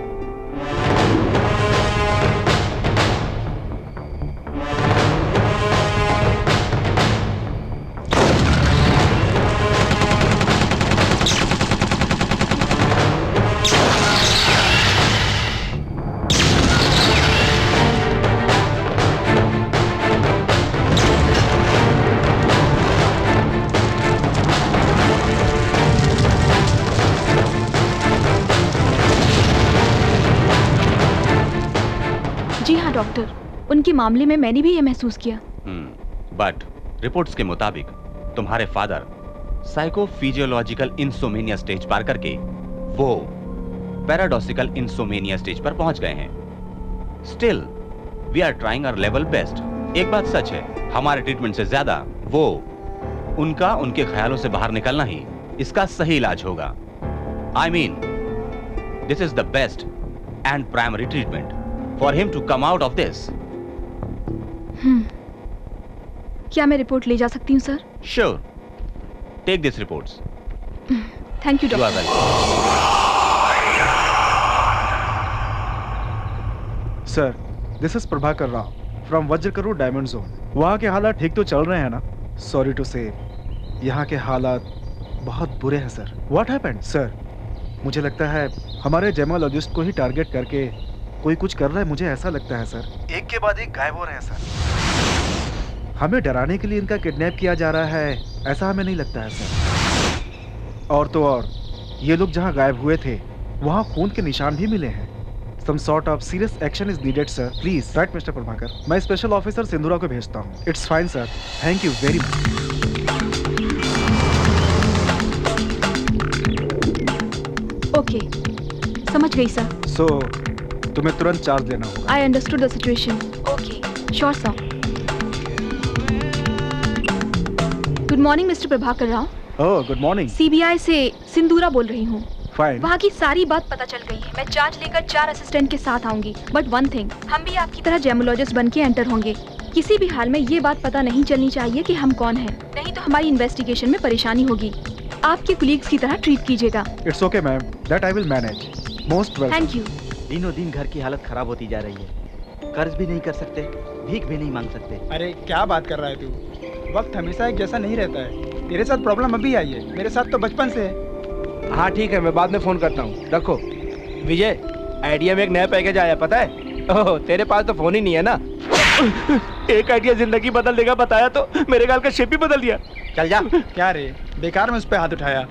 डॉक्टर, उनके मामले में मैंने भी ये महसूस किया। बट रिपोर्ट्स के मुताबिक तुम्हारे फादर साइकोफिजियोलॉजिकल इंसोमेनिया स्टेज पार करके वो पैराडॉक्सिकल इंसोमेनिया स्टेज पर पहुंच गए हैं। Still we are trying our level best. एक बात सच है, हमारे ट्रीटमेंट से ज्यादा वो उनका उनके ख्यालों से बाहर निकलना ही इसका सही इलाज होगा। I mean this is the best and primary treatment for him to come out of this. क्या मैं रिपोर्ट ले जा सकती हूँ sir? Sure. Take these reports. Thank you, You are doctor. welcome. Sir, this is Prabhakar Rao from Vajrakarur diamond zone. वहाँ के हालात ठीक तो चल रहे हैं ना? Sorry to say, यहाँ के हालात बहुत बुरे हैं सर। What happened? सर, मुझे लगता है हमारे जेमोलॉजिस्ट को ही टारगेट करके कोई कुछ कर रहा है, मुझे ऐसा लगता है सर। एक के बाद एक गायब हो रहे हैं सर। हमें डराने के लिए इनका किडनैप किया जा रहा है, ऐसा हमें नहीं लगता है सर। और तो और ये लोग जहाँ गायब हुए थे वहाँ खून के निशान भी मिले हैं। Some sort of serious action is needed, sir. Please, right, Mr. Prabhakar. मैं स्पेशल ऑफिसर सिंधुरा को भेजता हूँ। It's fine, sir. Thank you very much. Okay, समझ गई सर। So, तुम्हें तुरंत चार्ज लेना होगा। I understood the situation. Okay, sure, sir. Good morning, Mr. Prabhakar Rao. Oh, good morning. CBI से सिंधुरा बोल रही हूँ। Fine. वहाँ की सारी बात पता चल गई है। मैं चार्ज लेकर 4 असिस्टेंट के साथ आऊंगी। बट वन थिंग, हम भी आपकी तरह जेमोलॉजिस्ट बन के एंटर होंगे। किसी भी हाल में ये बात पता नहीं चलनी चाहिए कि हम कौन हैं, नहीं तो हमारी इन्वेस्टिगेशन में परेशानी होगी। आपके कुलीग्स की तरह ट्रीट कीजिएगा। It's okay, ma'am. That I will manage. Most welcome. Thank you. दिनों दिन घर की हालत खराब होती जा रही है। कर्ज भी नहीं कर सकते, भीख भी नहीं मांग सकते। अरे क्या बात कर रहा है तू? वक्त हमेशा एक जैसा नहीं रहता है। तेरे साथ प्रॉब्लम अभी आई है, मेरे साथ तो बचपन से है। हाँ ठीक है, मैं बाद में फोन करता हूँ। रखो। विजय, आइडिया में एक नया पैकेज आया, पता है? ओह, तेरे पास तो फोन ही नहीं है ना। एक आइडिया जिंदगी बदल देगा बताया तो मेरे गाल का शेप ही बदल दिया। चल जा। क्या रे, बेकार में उस पे हाथ उठाया।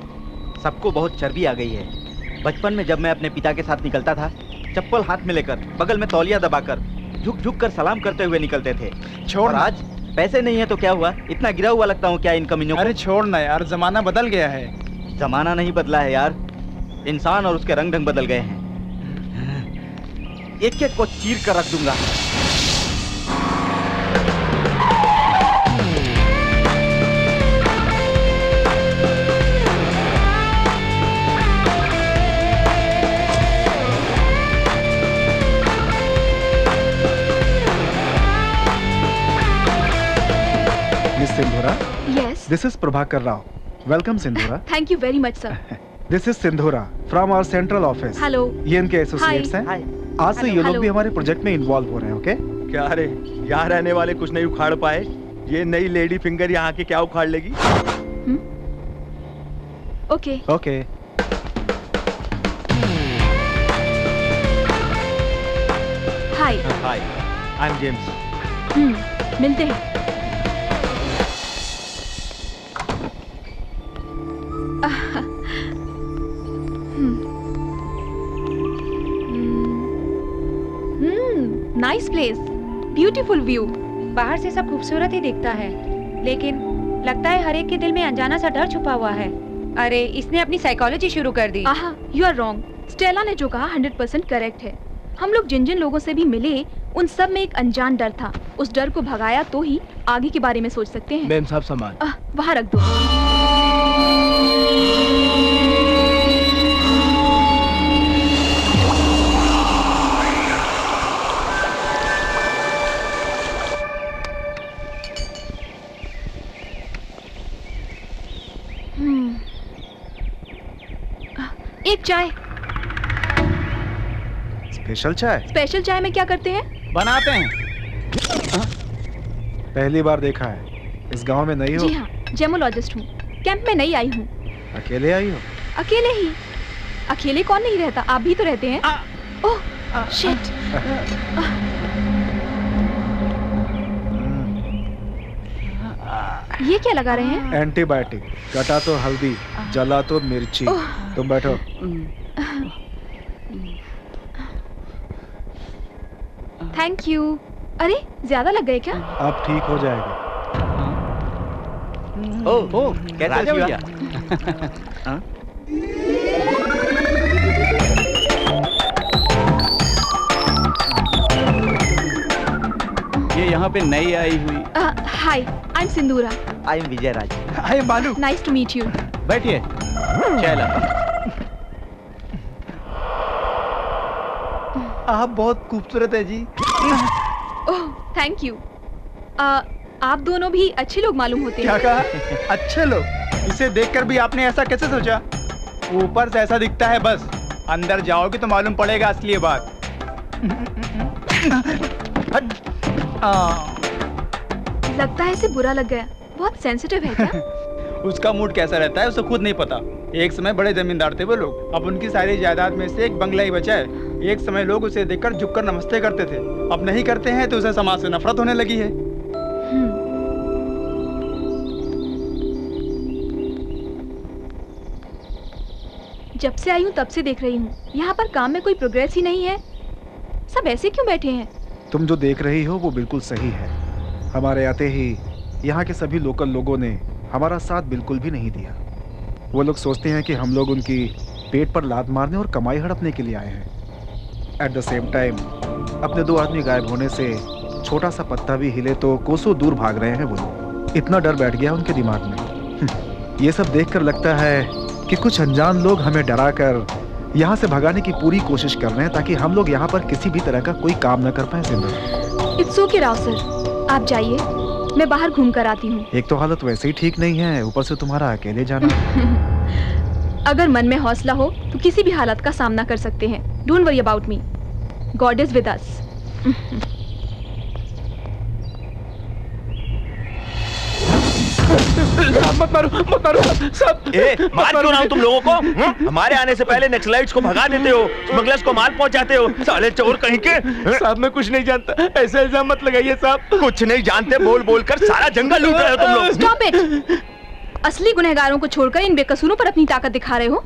सबको बहुत चर्बी आ गई है। बचपन में जब मैं अपने पिता के साथ निकलता था, चप्पल हाथ में लेकर, बगल में तौलिया दबाकर, झुक झुक कर सलाम करते हुए निकलते थे। छोड़ आज पैसे नहीं है तो क्या हुआ? इतना गिरा हुआ लगता हूँ क्या इन कमीनों को? अरे छोड़ ना यार, जमाना बदल गया है। जमाना नहीं बदला है यार, इंसान और उसके रंग ढंग बदल गए हैं। एक एक को चीर कर रख दूंगा। Miss Sindhura? Yes. This is Prabhakar Rao. Welcome, Sindhura. Thank you very much, sir. This is Sindhura from our central office. Hello. ये इनके एसोसिएट्स हैं। आज से ये लोग भी हमारे प्रोजेक्ट में इन्वॉल्व हो रहे हैं, ओके? क्या रे, यहाँ रहने वाले कुछ नहीं उखाड़ पाए, ये नई लेडी फिंगर यहाँ के क्या उखाड़ लेगी? Okay. Okay. Hi. Hi, I M James. मिलते हैं। Nice place, beautiful view. बाहर से सब खूबसूरत ही दिखता है, लेकिन लगता है हर एक के दिल में अनजाना सा डर छुपा हुआ है। अरे इसने अपनी साइकोलॉजी शुरू कर दी। आहा, यू आर रॉन्ग। स्टेला ने जो कहा 100% करेक्ट है। हम लोग जिन जिन लोगों से भी मिले, उन सब में एक अनजान डर था। उस डर को भगाया तो ही आगे के बारे में सोच सकते हैं। मैम साहब सामान वहाँ रख दो। एक चाय। स्पेशल चाय? स्पेशल चाय में क्या करते हैं? बनाते हैं। पहली बार देखा है। इस गांव में नई हो? जी हाँ, जेमोलॉजिस्ट हूँ। कैंप में नई आई हूँ। अकेले आई हो? अकेले ही। अकेले कौन नहीं रहता, आप भी तो रहते हैं। Oh shit. ये क्या लगा रहे हैं? एंटीबायोटिक। कटा तो हल्दी, जला तो मिर्ची। तुम बैठो। Thank you. अरे ज्यादा लग गए क्या? अब ठीक हो जाएगा। ओह, कैसे हो भैया? ये यहाँ पे नई आई हुई। हाय, I am Sindhura. I am Vijay Raj. I am Balu. Nice to meet you. बैठिए। चला। आप बहुत खूबसूरत है जी। Oh thank you. आप दोनों भी अच्छे लोग मालूम होते हैं। क्या कहा? अच्छे लोग? इसे देखकर भी आपने ऐसा कैसे सोचा? ऊपर से ऐसा दिखता है बस, अंदर जाओगे तो मालूम पड़ेगा असली बात। लगता है इसे बुरा लग गया। बहुत सेंसिटिव है क्या? उसका मूड कैसा रहता है उसे खुद नहीं पता। एक समय बड़े जमींदार थे वो लोग। अब उनकी सारी जायदाद में से एक बंगला ही बचा है। एक समय लोग उसे देखकर झुककर नमस्ते करते थे, अब नहीं करते हैं तो उसे समाज से नफरत होने लगी है। जब से आई हूँ तब से देख रही हूँ, यहाँ पर काम में कोई प्रोग्रेस ही नहीं है। सब ऐसे क्यों बैठे हैं? तुम जो देख रही हो वो बिल्कुल सही है। हमारे आते ही यहाँ के सभी लोकल लोगों ने हमारा साथ बिल्कुल भी नहीं दिया। वो लोग सोचते हैं कि हम लोग उनकी पेट पर लात मारने और कमाई हड़पने के लिए आए हैं। एट द सेम टाइम अपने 2 आदमी गायब होने से छोटा सा पत्ता भी हिले तो कोसों दूर भाग रहे हैं वो लोग। इतना डर बैठ गया उनके दिमाग में। ये सब देखकर लगता है कि कुछ अनजान लोग हमें डरा कर यहाँ से भगाने की पूरी कोशिश कर रहे हैं ताकि हम लोग यहाँ पर किसी भी तरह का कोई काम न कर पाए। जिंदगी इट्स ओके राव सर, आप जाइए, मैं बाहर घूम कर आती हूँ। एक तो हालत वैसे ही ठीक नहीं है, ऊपर से तुम्हारा अकेले जाना। अगर मन में हौसला हो तो किसी भी हालत का सामना कर सकते हैं। Don't worry about me, God is with us. मत मारो सब। मार क्यों ना हो तुम लोगों को? हमारे आने से पहले नक्सलाइट्स को भगा देते हो, स्मगलर्स को माल पहुंचाते हो, साले चोर कहीं के। साहब मैं कुछ नहीं जानता, ऐसे इल्जाम मत लगाइए साहब। कुछ नहीं जानते बोल बोल कर सारा जंगल लूट रहे हो तुम लोग। Stop it. असली गुनहगारों को छोड़कर इन बेकसूरों पर अपनी ताकत दिखा रहे हो।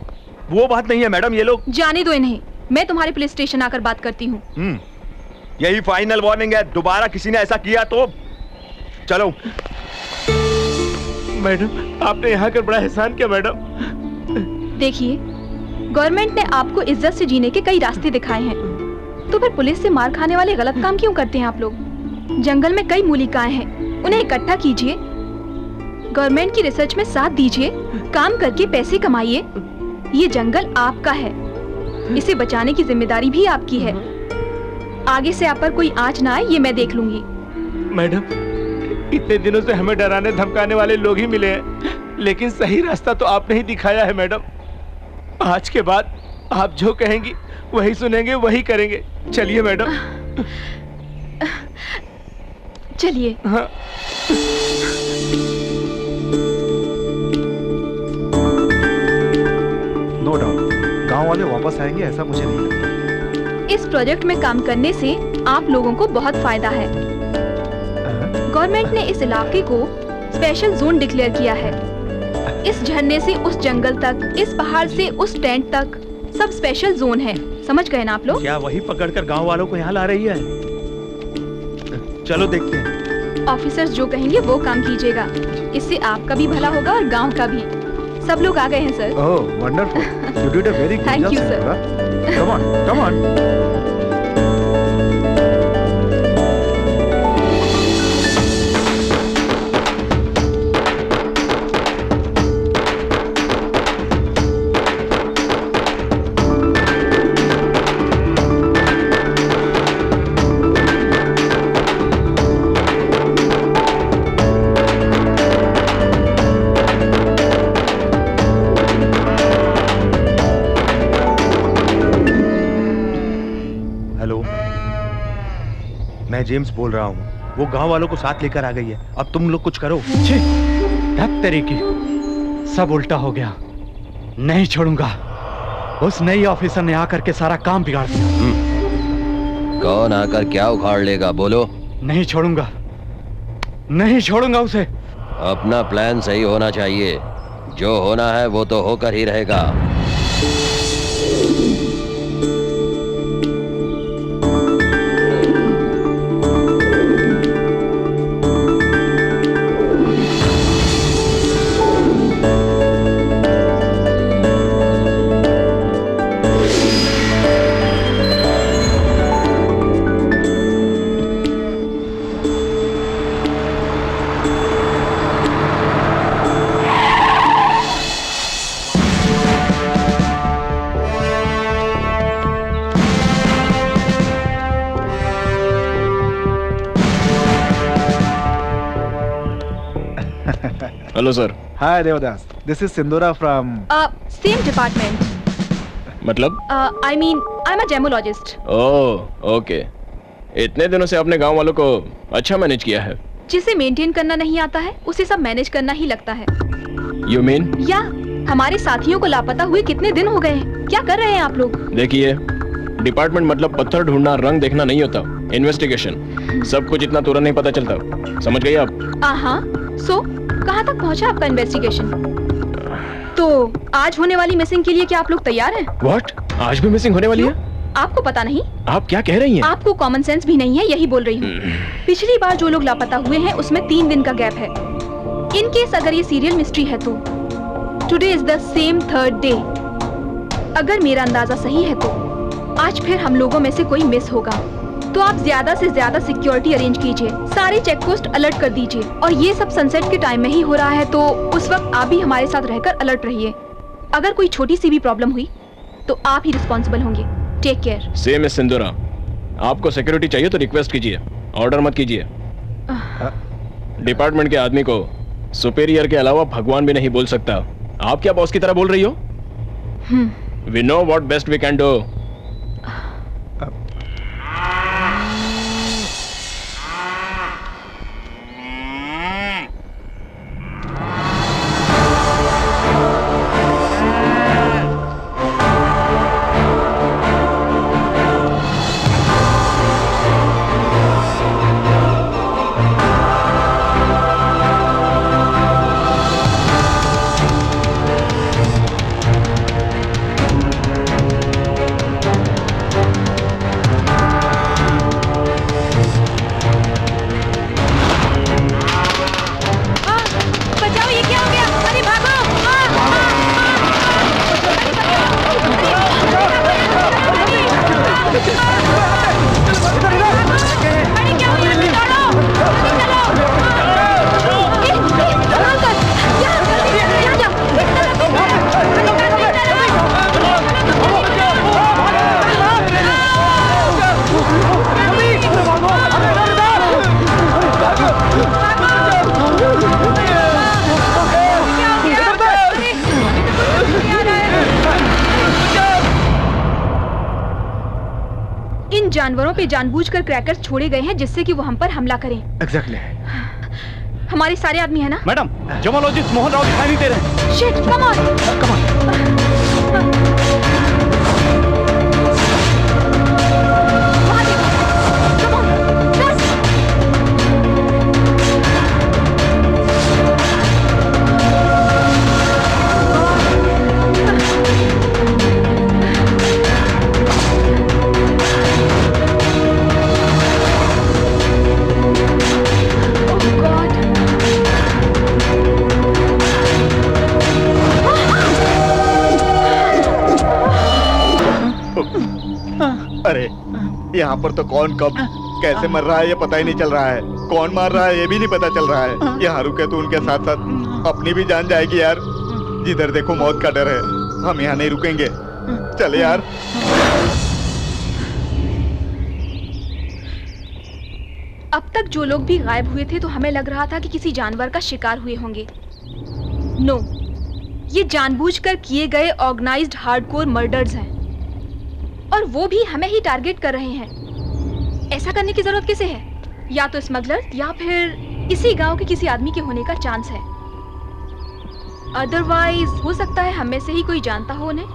वो बात नहीं है मैडम, ये लोग। जाने दो इन्हें, मैं तुम्हारे पुलिस स्टेशन आकर बात करती हूँ। यही फाइनल वार्निंग है, दोबारा किसी ने ऐसा किया तो चलो। मैडम आपने यहाँ कर बड़ा एहसान किया मैडम। देखिए, गवर्नमेंट ने आपको इज्जत से जीने के कई रास्ते दिखाए हैं, तो फिर पुलिस से मार खाने वाले गलत काम क्यों करते हैं आप लोग? जंगल में कई मूलिकाएं हैं, उन्हें इकट्ठा कीजिए, गवर्नमेंट की रिसर्च में साथ दीजिए, काम करके पैसे कमाइए। ये जंगल आपका है, इसे बचाने की जिम्मेदारी भी आपकी है। आगे से आप पर कोई आंच ना आए, ये मैं देख लूंगी। मैडम इतने दिनों से हमें डराने धमकाने वाले लोग ही मिले हैं, लेकिन सही रास्ता तो आपने ही दिखाया है मैडम। आज के बाद आप जो कहेंगी वही सुनेंगे, वही करेंगे। चलिए मैडम। चलिए। हाँ। नो डाउट गांव वाले वापस आएंगे, ऐसा मुझे नहीं लगता। इस प्रोजेक्ट में काम करने से आप लोगों को बहुत फायदा है। गवर्नमेंट ने इस इलाके को स्पेशल जोन डिक्लेयर किया है। इस झरने से उस जंगल तक, इस पहाड़ से उस टेंट तक, सब स्पेशल जोन है। समझ गए ना आप लोग? क्या वही पकड़कर गांव वालों को यहाँ ला रही है? चलो देखते हैं। ऑफिसर्स जो कहेंगे वो काम कीजिएगा। इससे आपका भी भला होगा और गांव का भी। सब लोग आ गए हैं sir. Oh wonderful, you did a very good job. Thank you, sir. Come on, come on. मैं जेम्स बोल रहा हूँ। वो गांव वालों को साथ लेकर आ गई है। अब तुम लोग कुछ करो। छी, धत तेरी की, सब उल्टा हो गया। नहीं छोड़ूंगा। उस नई ऑफिसर ने आकर के सारा काम बिगाड़ दिया। कौन आकर क्या उखाड़ लेगा, बोलो? नहीं छोड़ूंगा, नहीं छोड़ूंगा उसे। अपना प्लान सही होना चाहिए। जो होना है वो तो होकर ही रहेगा। Hello sir. Hi Devdas, this is Sindhura from same department. मतलब? I mean I am a gemologist. Oh okay. इतने दिनों से आपने गांव वालों को अच्छा मैनेज किया है। जिसे मेंटेन करना नहीं आता है उसे सब मैनेज करना ही लगता है। You mean? या हमारे साथियों को लापता हुए कितने दिन हो गए हैं। क्या कर रहे हैं आप लोग? देखिए, डिपार्टमेंट मतलब पत्थर ढूंढना, रंग देखना नहीं होता। इन्वेस्टिगेशन। सब कुछ इतना तुरंत नहीं पता चलता। समझ गई आप? हाँ। सो कहाँ तक पहुँचा आपका इन्वेस्टिगेशन? तो आज होने वाली मिसिंग के लिए क्या आप लोग तैयार हैं? व्हाट? आज भी मिसिंग होने वाली है? आपको पता नहीं? आप क्या कह रही हैं? आपको कॉमन सेंस भी नहीं है, यही बोल रही हूँ। पिछली बार जो लोग लापता हुए हैं उसमें 3 दिन का गैप है। इन केस अगर ये सीरियल मिस्ट्री है तो today is the same 3rd day. अगर मेरा अंदाजा सही है तो आज फिर हम लोगों में से कोई मिस होगा। तो आप ज्यादा से ज्यादा सिक्योरिटी अरेंज कीजिए, सारे चेक पोस्ट अलर्ट कर दीजिए। और ये सब सनसेट के टाइम में ही हो रहा है तो उस वक्त आप भी हमारे साथ रहकर अलर्ट रहिए। अगर कोई छोटी सी भी प्रॉब्लम हुई तो आप ही रिस्पॉन्सिबल होंगे। Take care. Same is Sindhura. आपको सिक्योरिटी चाहिए तो रिक्वेस्ट कीजिए, ऑर्डर मत कीजिए। डिपार्टमेंट के आदमी को सुपेरियर के अलावा भगवान भी नहीं बोल सकता। आप क्या बॉस की तरह बोल रही हो? We know what best we can do. जानवरों पे जानबूझकर क्रैकर्स छोड़े गए हैं जिससे कि वो हम पर हमला करें। एग्जैक्टली। हमारे सारे आदमी है ना? मैडम, जेमोलॉजिस्ट मोहन राव दिखाई नहीं दे रहे। Shit, come on. Come on. अरे यहाँ पर तो कौन कब कैसे मर रहा है ये पता ही नहीं चल रहा है, कौन मार रहा है ये भी नहीं पता चल रहा है। यहाँ रुके तो उनके साथ साथ अपनी भी जान जाएगी यार। जिधर देखो मौत का डर है, हम यहाँ नहीं रुकेंगे, चले यार। अब तक जो लोग भी गायब हुए थे तो हमें लग रहा था कि किसी जानवर का शिकार हुए होंगे। नो, ये जानबूझकर किए गए ऑर्गेनाइज्ड हार्डकोर मर्डर्स हैं और वो भी हमें ही टारगेट कर रहे हैं। ऐसा करने की जरूरत किसे है? या तो स्मगलर या फिर इसी गांव के किसी आदमी के होने का चांस है। अदरवाइज हो सकता है हम में से ही कोई जानता हो उन्हें।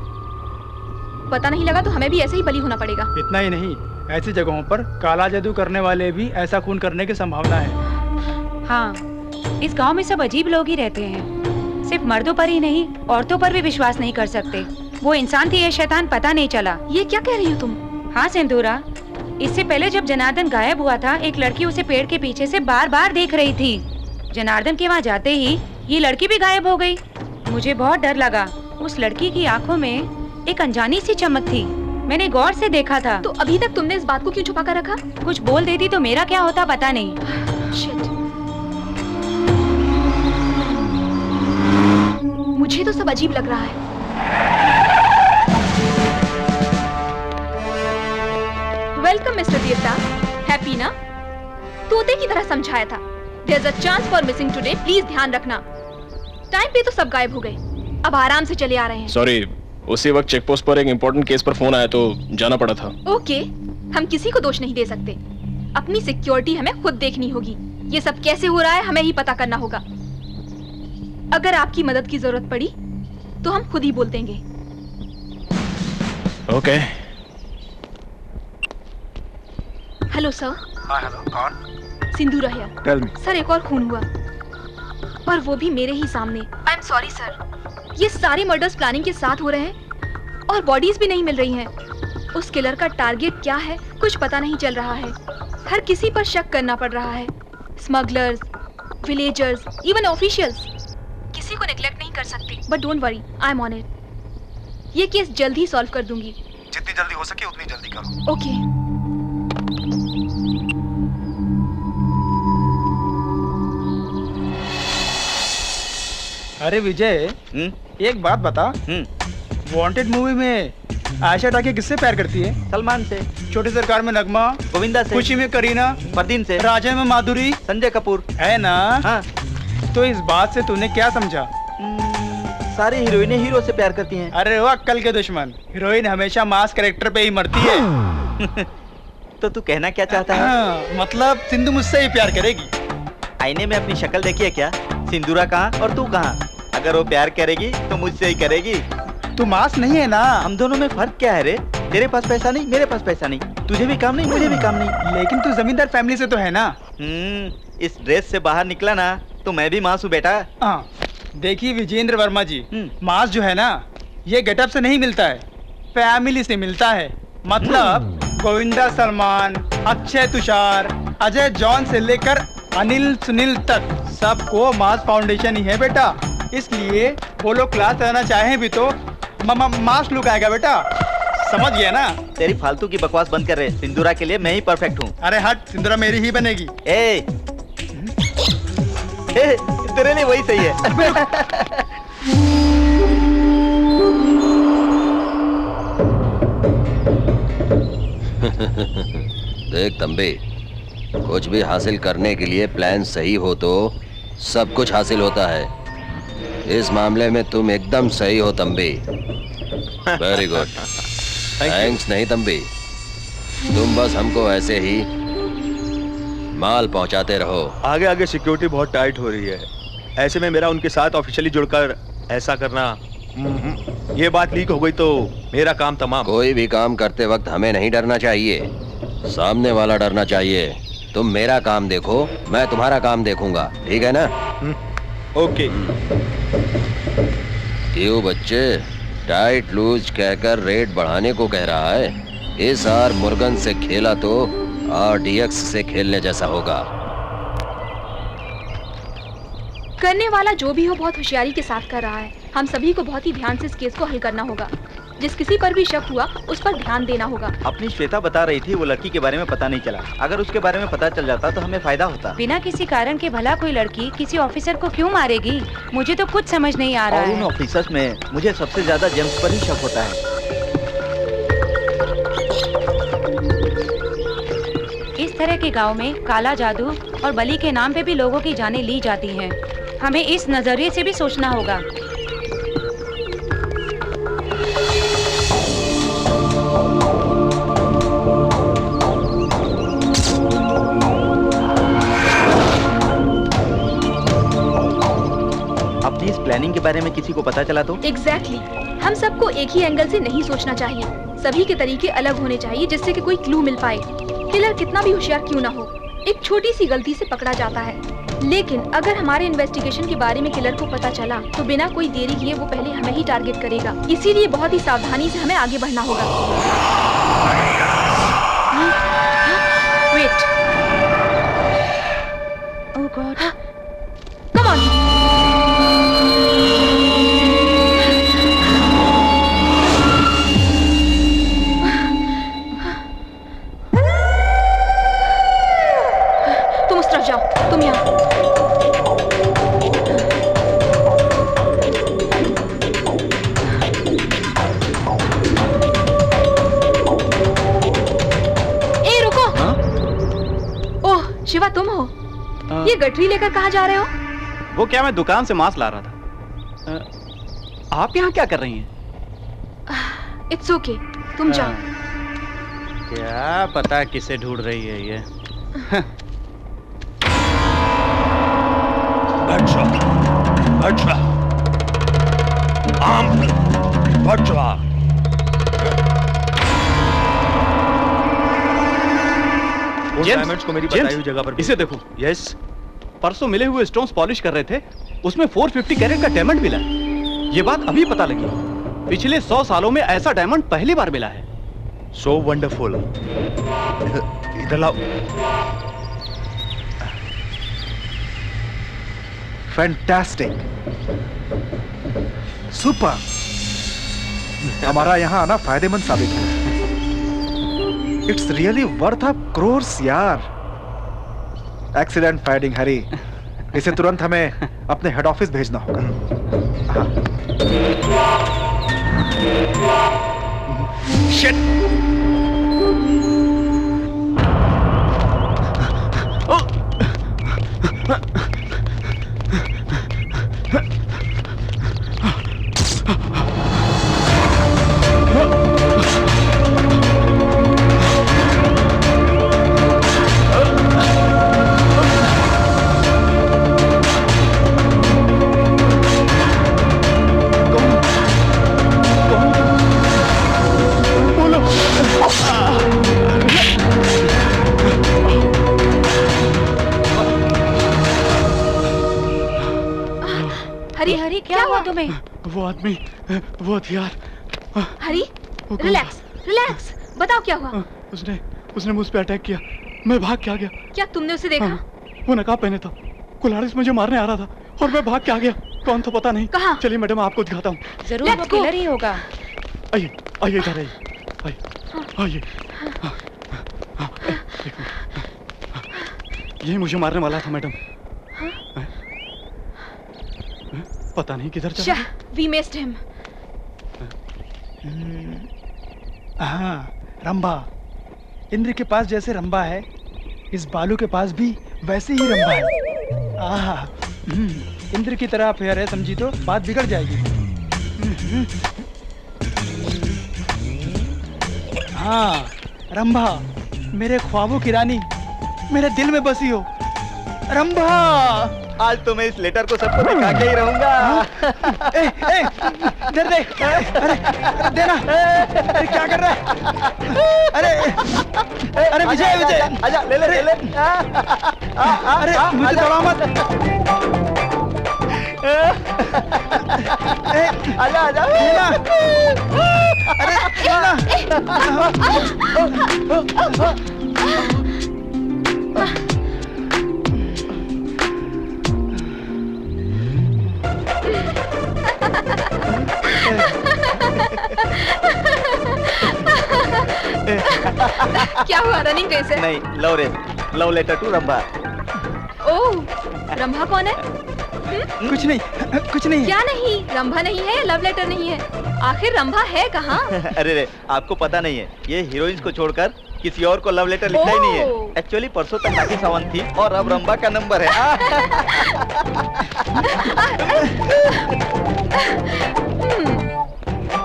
पता नहीं लगा तो हमें भी ऐसे ही बली होना पड़ेगा। इतना ही नहीं, ऐसी जगहों पर काला जादू करने वाले भी ऐसा खून करने की संभावना है। हाँ, इस गांव में सब अजीब लोग ही रहते हैं। सिर्फ मर्दों पर ही नहीं, औरतों पर भी विश्वास नहीं कर सकते। वो इंसान थी या शैतान पता नहीं चला। ये क्या कह रही हो तुम? हाँ सिंदूरा, इससे पहले जब जनार्दन गायब हुआ था, एक लड़की उसे पेड़ के पीछे से बार बार देख रही थी। जनार्दन के वहाँ जाते ही ये लड़की भी गायब हो गई। मुझे बहुत डर लगा। उस लड़की की आंखों में एक अनजानी सी चमक थी। मैंने गौर से देखा था। तो अभी तक तुमने इस बात को क्यों छुपा कर रखा? कुछ बोल देती तो मेरा क्या होता पता नहीं। शिट। मुझे तो सब अजीब लग रहा है। वेलकम मिस्टर देवता। हैप्पी ना? तोते की तरह समझाया था। There's a chance for missing today. Please ध्यान रखना। टाइम पे तो सब गायब हो गए, अब आराम से चले आ रहे हैं। सॉरी, उसी वक्त चेक पोस्ट पर एक इम्पोर्टेंट केस पर फोन आया तो जाना पड़ा था। ओके, हम किसी को दोष नहीं दे सकते। अपनी सिक्योरिटी हमें खुद देखनी होगी। ये सब कैसे हो रहा है हमें ही पता करना होगा। अगर आपकी मदद की जरूरत पड़ी तो हम खुद ही बोल देंगे। ओके। Hello sir. हाँ हेलो, कौन? सिंदूरा हियर। Tell me. सर एक और खून हुआ और वो भी मेरे ही सामने। आई एम सॉरी सर। ये सारे मर्डर्स प्लानिंग के साथ हो रहे हैं और बॉडीज भी नहीं मिल रही हैं। उस किलर का टारगेट क्या है कुछ पता नहीं चल रहा है। हर किसी पर शक करना पड़ रहा है। Smugglers, villagers, even officials. किसी को नेग्लेक्ट नहीं कर सकती। But don't worry, I am on it. ये केस जल्द ही सॉल्व कर दूंगी। जितनी जल्दी हो सके उतनी जल्दी करो। ओके। अरे विजय, एक बात बता। वांटेड मूवी में आयशा टाके किससे प्यार करती है? सलमान से। छोटी सरकार में नगमा, गोविंदा से। खुशी में करीना, फरदीन से। राजा में माधुरी, संजय कपूर। है ना? हाँ। तो इस बात से तूने क्या समझा? सारी हीरोइनें हीरो से प्यार करती हैं। अरे वो अक्कल के दुश्मन। हीरोइन हमेशा मास कैरेक्टर पे ही मरती है। तो तू कहना क्या चाहता है? हाँ, मतलब सिंधु मुझसे ही प्यार करेगी। आईने में अपनी शक्ल देखी है क्या? सिंदूरा कहाँ और तू कहाँ? अगर वो प्यार करेगी तो मुझसे ही करेगी। तू मास नहीं है ना? हम दोनों में फर्क क्या है रे? तेरे पास पैसा नहीं, मेरे पास पैसा नहीं। तुझे भी काम नहीं, मुझे भी काम नहीं। लेकिन तू जमींदार फैमिली से तो है ना? इस ड्रेस से बाहर निकला ना तो मैं भी मास हूँ बेटा। हाँ, देखिए विजेंद्र वर्मा जी, मास जो है ना ये गेटअप से नहीं मिलता है, फैमिली से मिलता है। मतलब गोविंदा सलमान, अक्षय तुषार, अजय जॉन से लेकर अनिल सुनील तक सबको मास फाउंडेशन ही है बेटा। इसलिए वो लोग क्लास रहना चाहें भी तो मास लुक आएगा बेटा। समझ गया ना? तेरी फालतू की बकवास बंद कर रहे। सिंदूरा के लिए मैं ही परफेक्ट हूँ। अरे हट, सिंदूरा मेरी ही बनेगी। तेरे लिए वही सही है। देख तंबी, कुछ भी हासिल करने के लिए प्लान सही हो तो सब कुछ हासिल होता है। इस मामले में तुम एकदम सही हो तंबी। Very good. थैंक्स नहीं तंबी, तुम बस हमको ऐसे ही माल पहुंचाते रहो। आगे आगे सिक्योरिटी बहुत टाइट हो रही है, ऐसे में मेरा उनके साथ ऑफिशियली जुड़कर ऐसा करना, ये बात लीक हो गई तो मेरा काम तमाम। कोई भी काम करते वक्त हमें नहीं डरना चाहिए, सामने वाला डरना चाहिए। तुम मेरा काम देखो, मैं तुम्हारा काम देखूंगा, ठीक है ना? ओके। क्यों बच्चे, टाइट लूज कहकर रेट बढ़ाने को कह रहा है? इस आर मुर्गन से खेला तो RDX से खेलने जैसा होगा। करने वाला जो भी हो बहुत होशियारी के साथ कर रहा है। हम सभी को बहुत ही ध्यान से इस केस को हल करना होगा। जिस किसी पर भी शक हुआ उस पर ध्यान देना होगा। अपनी श्वेता बता रही थी वो लड़की के बारे में पता नहीं चला। अगर उसके बारे में पता चल जाता तो हमें फायदा होता। बिना किसी कारण के भला कोई लड़की किसी ऑफिसर को क्यों मारेगी? मुझे तो कुछ समझ नहीं आ रहा और उन है। ऑफिसर्स में मुझे सबसे ज्यादा जेम्स पर ही शक होता है। इस तरह के गांव में काला जादू और बलि के नाम पे भी लोगों की जानें ली जाती हैं। हमें इस नजरिए से भी सोचना होगा। अपनी इस प्लानिंग के बारे में किसी को पता चला तो? एग्जैक्टली हम सबको एक ही एंगल से नहीं सोचना चाहिए। सभी के तरीके अलग होने चाहिए जिससे कि कोई क्लू मिल पाए। किलर कितना भी होशियार क्यों ना हो, एक छोटी सी गलती से पकड़ा जाता है। लेकिन अगर हमारे इन्वेस्टिगेशन के बारे में किलर को पता चला तो बिना कोई देरी किए वो पहले हमें ही टारगेट करेगा। इसीलिए बहुत ही सावधानी से हमें आगे बढ़ना होगा। Wait, oh God, come on. तुम उस तरफ जाओ, तुम यहाँ। ए रुको। ओह शिवा, तुम हो? ये गठरी लेकर कहाँ जा रहे हो? वो क्या, मैं दुकान से मांस ला रहा था। आप यहाँ क्या कर रही हैं? इट्स ओके, तुम जाओ। क्या पता किसे ढूंढ रही है ये। डायमंड्स को मेरी बताई हुई जगह पर इसे देखो। यस, परसों मिले हुए स्टोन्स पॉलिश कर रहे थे, उसमें 450 कैरेट का डायमंड मिला है। ये बात अभी पता लगी। पिछले 100 सालों में ऐसा डायमंड पहली बार मिला है। So wonderful. इधर लाओ। Fantastic, super. हमारा यहाँ आना फायदेमंद साबित है। इट्स रियली वर्थ अ क्रोर्स यार। एक्सीडेंट फाइंडिंग हैरी, इसे तुरंत हमें अपने हेड ऑफिस भेजना होगा। शिट। हरी, हरी क्या हुआ तुम्हें? वो आदमी, वो हथियार। हरी, रिलैक्स, रिलैक्स। बताओ क्या हुआ? उसने मुझ पे अटैक किया। मैं भाग के आ गया। क्या तुमने उसे देखा? वो नकाब पहने था। कुल्हाड़ी मुझे मारने आ रहा था और मैं भाग के आ गया। कौन था पता नहीं। कहाँ? चलिए मैडम, आपको दिखाता हूँ। जरूर वो किलर ही होगा। आइए, आइए इधर आइए, आइए। यही मुझे मारने वाला था मैडम। पता नहीं किधर चला। We missed him. हाँ, रंभा। इंद्र के पास जैसे रंभा है, इस बालू के पास भी वैसे ही रंभा है। इंद्र की तरह फेयर है, समझी तो बात बिगड़ जाएगी। हाँ रंभा, मेरे ख्वाबों की रानी, मेरे दिल में बसी हो रंभा। आज तो मैं इस लेटर को सबको दिखा के ही रहूंगा। इधर देख। अरे देना। अरे क्या कर रहा है? अरे विजय, विजय आजा, ले ले, ले ले। अरे मुझे दौड़ा मत। आजा, आजा। देना। अरे देना। क्या हुआ, रनिंग रेस है? नहीं, love race, love letter to Rambha. Oh, Rambha कौन है? कुछ नहीं, कुछ नहीं। क्या नहीं? रंभा नहीं है या लव लेटर नहीं है? आखिर रंभा है कहाँ? अरे रे, आपको पता नहीं है, ये हीरोइंस को छोड़कर किसी और को लव लेटर लिखता ही नहीं है। एक्चुअली परसों तक राखी सावंत थी और अब रंभा का नंबर है।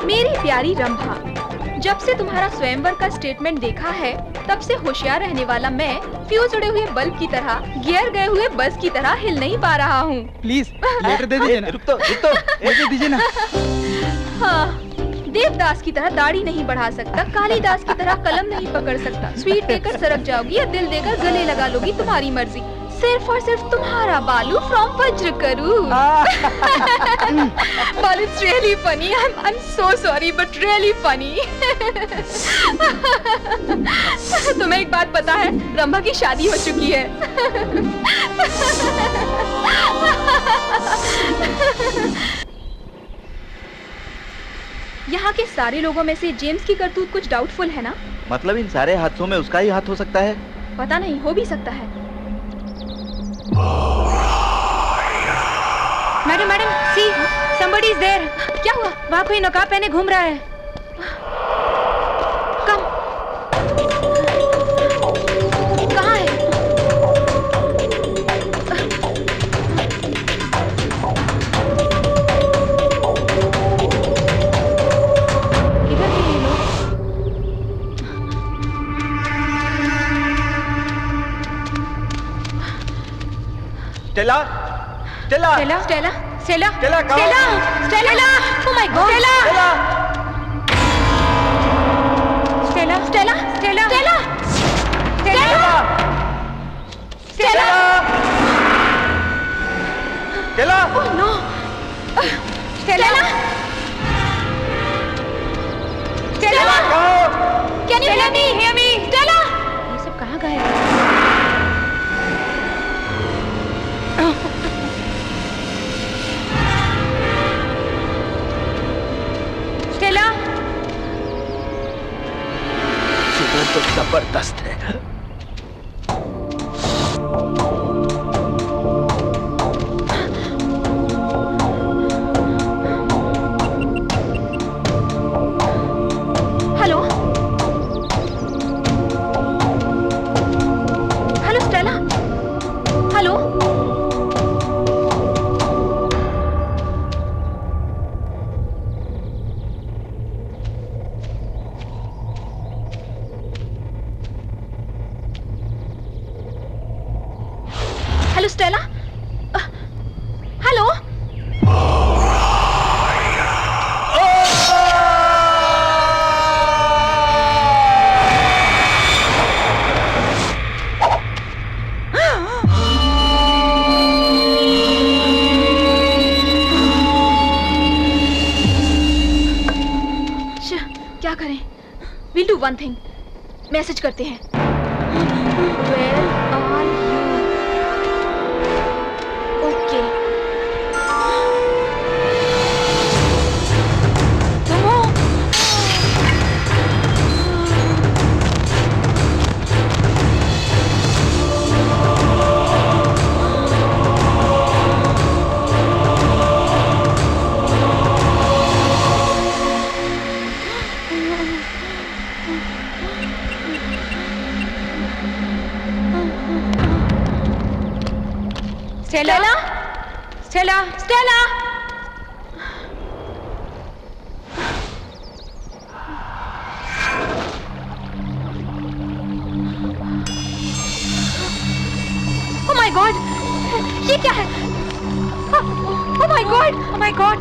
मेरी प्यारी रंभा, जब से तुम्हारा स्वयंवर का स्टेटमेंट देखा है, तब से होशियार रहने वाला मैं फ्यूज उड़े हुए बल्ब की तरह, गियर गए हुए बस की तरह हिल नहीं पा रहा हूँ। प्लीज लेटर दे दीजिए ना। रुक तो दे दीजिए ना। हाँ, देवदास की तरह दाढ़ी नहीं बढ़ा सकता, कालिदास की तरह कलम नहीं पकड़ सकता, स्वीट देकर सरक जाओगी या दिल देकर गले लगा लोगी, तुम्हारी मर्जी। सिर्फ और सिर्फ तुम्हारा बालू फ्रॉम वज्र करूं। बालू, it's really funny. I'm so sorry, but really funny. तुम्हें एक बात पता है, रंभा की शादी हो चुकी है। यहाँ के सारे लोगों में से जेम्स की करतूत कुछ डाउटफुल है ना? मतलब इन सारे हादसों में उसका ही हाथ हो सकता है? पता नहीं, हो भी सकता है। Madam madam, see somebody is there। क्या हुआ? वहाँ कोई नकाब पहने घूम रहा है। कम। कहाँ है? इधर भी ये लोग। Stella, Stella, Stella, Stella, Stella, Stella, Stella, Stella, oh my God, Stella, Stella, Stella, Stella, Stella, Stella, Stella, Stella, oh no, Stella, Stella, can you hear me? Hear me, Stella, ये सब कहाँ गए? स्टेला, शुगर तो जबरदस्त है। Hello, hello Stella, hello. Hello Stella, hello. क्या करें? We'll do one thing. Message करते हैं। Where are you? Okay. तुम हो? Stella, Stella, Stella, Oh my God! ये क्या है? Oh my God! oh my God,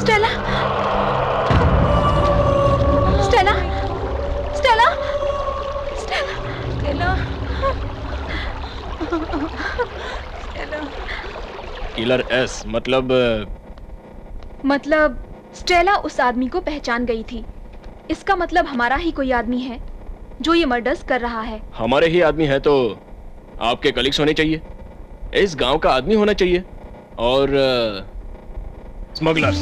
Stella, Stella, Stella, Stella, Stella. Killer S मतलब स्टेला उस आदमी को पहचान गई थी। इसका मतलब हमारा ही कोई आदमी है जो ये मर्डर्स कर रहा है। हमारे ही आदमी है तो आपके कलीग्स होने चाहिए, इस गांव का आदमी होना चाहिए। और स्मगलर्स।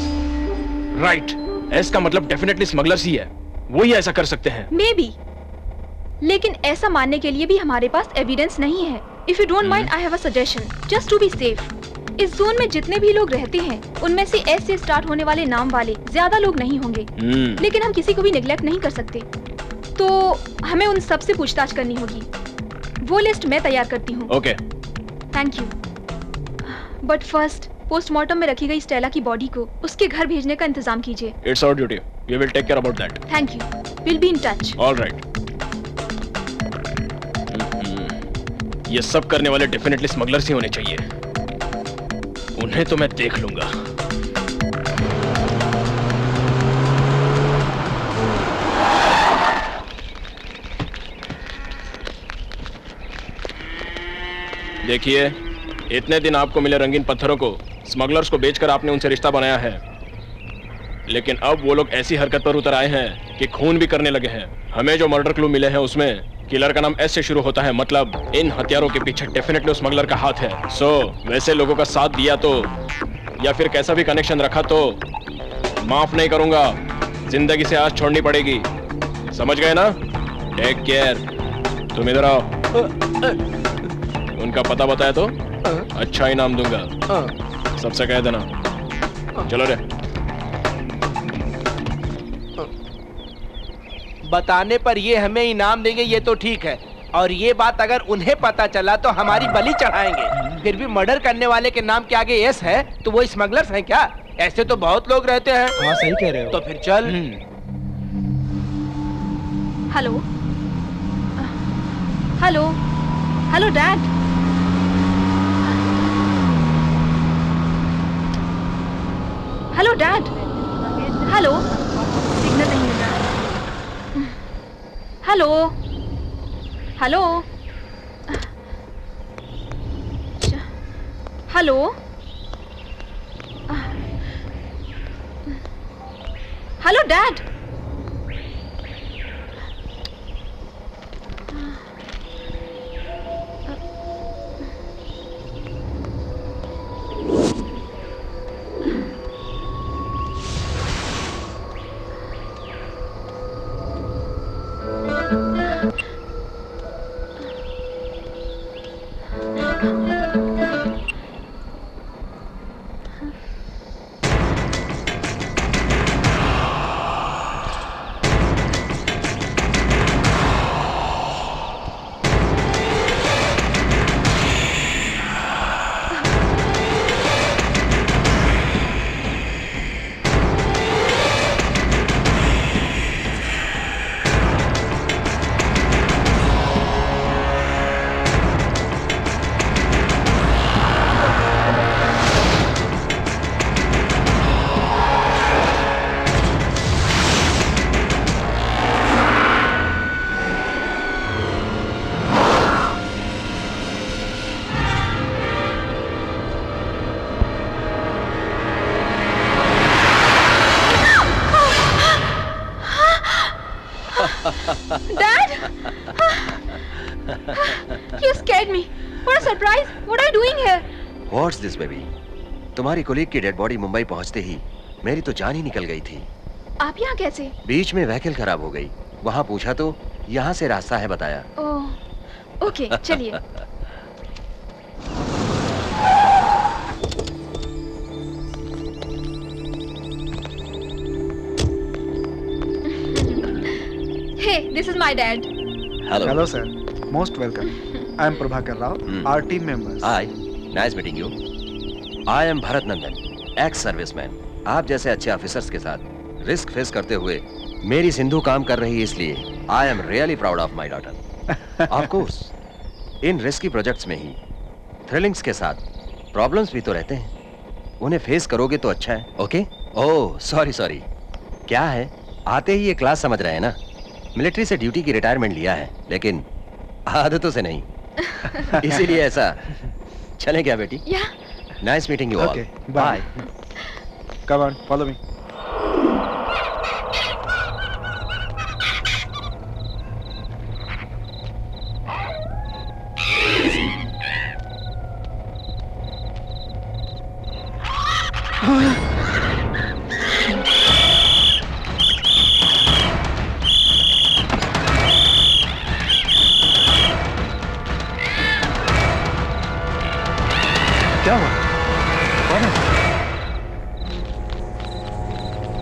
राइट, एस का मतलब डेफिनेटली स्मगलर्स ही है, वो ही ऐसा कर सकते हैं। मे बी, लेकिन ऐसा मानने के लिए भी हमारे पास एविडेंस नहीं है। If you don't mind, I have a suggestion, just to be safe. इस जोन में जितने भी लोग रहते हैं उनमें से एस से स्टार्ट होने वाले नाम वाले ज्यादा लोग नहीं होंगे, लेकिन हम किसी को भी निगलेक्ट नहीं कर सकते, तो हमें उन सब से पूछताछ करनी होगी। वो लिस्ट मैं तैयार करती हूँ। Okay, thank you. But first postmortem में रखी गई स्टेला की बॉडी को उसके घर भेजने का इंतजाम कीजिए। It's our duty, we will take care about that. Thank you, will be in touch. Alright. ये सब करने वाले डेफिनेटली स्मगलर्स ही होने चाहिए, उन्हें तो मैं देख लूंगा। देखिए, इतने दिन आपको मिले रंगीन पत्थरों को स्मगलर्स को बेचकर आपने उनसे रिश्ता बनाया है, लेकिन अब वो लोग ऐसी हरकत पर उतर आए हैं कि खून भी करने लगे हैं। हमें जो मर्डर क्लू मिले हैं उसमें किलर का नाम एस से शुरू होता है, मतलब इन हथियारों के पीछे डेफिनेटली उस स्मगलर का हाथ है। सो वैसे लोगों का साथ दिया तो या फिर कैसा भी कनेक्शन रखा तो माफ नहीं करूंगा, जिंदगी से आस छोड़नी पड़ेगी, समझ गए ना? Take care. तुम इधर आओ। उनका पता बताया तो अच्छा इनाम दूंगा, सबसे कह देना। चलो रे। बताने पर ये हमें इनाम देंगे ये तो ठीक है, और ये बात अगर उन्हें पता चला तो हमारी बलि चढ़ाएंगे। फिर भी मर्डर करने वाले के नाम के आगे एस है तो वो स्मगलर्स हैं क्या? ऐसे तो बहुत लोग रहते हैं। हाँ सही कह रहे हो। तो फिर चल। Hello hello hello dad. Hello dad. Hello, signal नहीं मिल रहा। Hello hello hello hello dad. Dad! You scared me. What a surprise! What are you doing here? What's this, baby? तुम्हारी कोलीग की डेड बॉडी मुंबई पहुंचते ही मेरी तो जान ही निकल गई थी। आप यहाँ कैसे? बीच में व्हीकल खराब हो गई, वहाँ पूछा तो यहाँ से रास्ता है बताया। ओह, ओके, चलिए। Hey, this is my dad. Hello. Hello, sir. Most welcome. I am Prabhakar Rao, our team members. Hi, nice meeting you. I am Bharat Nandan, ex-serviceman. आप जैसे अच्छे ऑफिसर्स के साथ रिस्क फेस करते हुए मेरी सिंधु काम कर रही है, इसलिए I am really proud of my daughter. Of course, in risky projects में ही थ्रिलिंग्स के साथ प्रॉब्लम्स भी तो रहते हैं, उन्हें फेस करोगे तो अच्छा है। ओके? ओह, सॉरी। क्या है, आते ही ये क्लास समझ रहे हैं ना? मिलिट्री से ड्यूटी की रिटायरमेंट लिया है, लेकिन आदतों से नहीं। इसीलिए ऐसा। चलें क्या बेटी? Nice meeting you all. Okay, bye. Come on, follow me.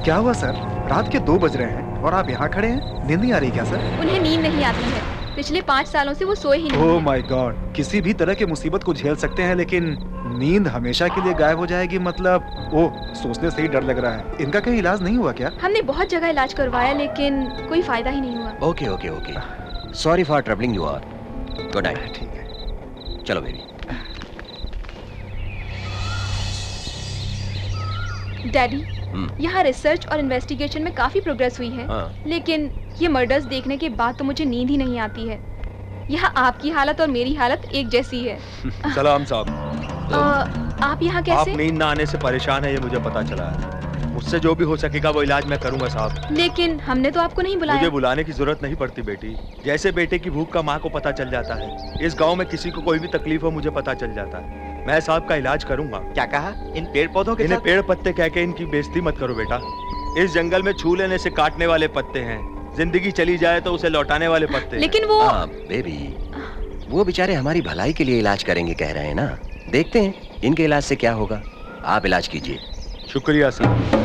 क्या हुआ सर? रात के 2 बज रहे हैं और आप यहाँ खड़े हैं? नींद नहीं आ रही क्या सर? उन्हें नींद नहीं आती है। पिछले 5 सालों से वो सोए ही नहीं ओह हैं। माय गॉड, किसी भी तरह की मुसीबत को झेल सकते हैं लेकिन नींद हमेशा के लिए गायब हो जाएगी मतलब, ओह सोचने से ही डर लग रहा है। इनका कहीं इलाज नहीं हुआ क्या? हमने बहुत जगह इलाज करवाया लेकिन कोई फायदा ही नहीं हुआ। Okay okay okay, sorry for troubling you are. Good night. ठीक है, चलो बेबी। डैडी, यहाँ रिसर्च और इन्वेस्टिगेशन में काफी प्रोग्रेस हुई है, लेकिन ये मर्डर्स देखने के बाद तो मुझे नींद ही नहीं आती है। यहाँ आपकी हालत और मेरी हालत एक जैसी है। सलाम साहब। आप यहाँ आप कैसे? नींद ना आने से परेशान है ये मुझे पता चला है। मुझसे जो भी हो सकेगा वो इलाज मैं करूंगा साहब। लेकिन हमने तो आपको नहीं बुलाया। मुझे बुलाने की जरूरत नहीं पड़ती बेटी। जैसे बेटे की भूख का माँ को पता चल जाता है, इस गांव में किसी को कोई भी तकलीफ हो मुझे पता चल जाता है। मैं साहब का इलाज करूंगा। क्या कहा? इन पेड़ पौधों के इन्हें साथ? पेड़ पत्ते कह के इनकी बेइज्जती मत करो बेटा। इस जंगल में छू लेने से काटने वाले पत्ते हैं, जिंदगी चली जाए तो उसे लौटाने वाले पत्ते। लेकिन वो बेबी, वो बेचारे हमारी भलाई के लिए इलाज करेंगे कह रहे हैं ना। देखते हैं इनके इलाज से क्या होगा। आप इलाज कीजिए। शुक्रिया सर।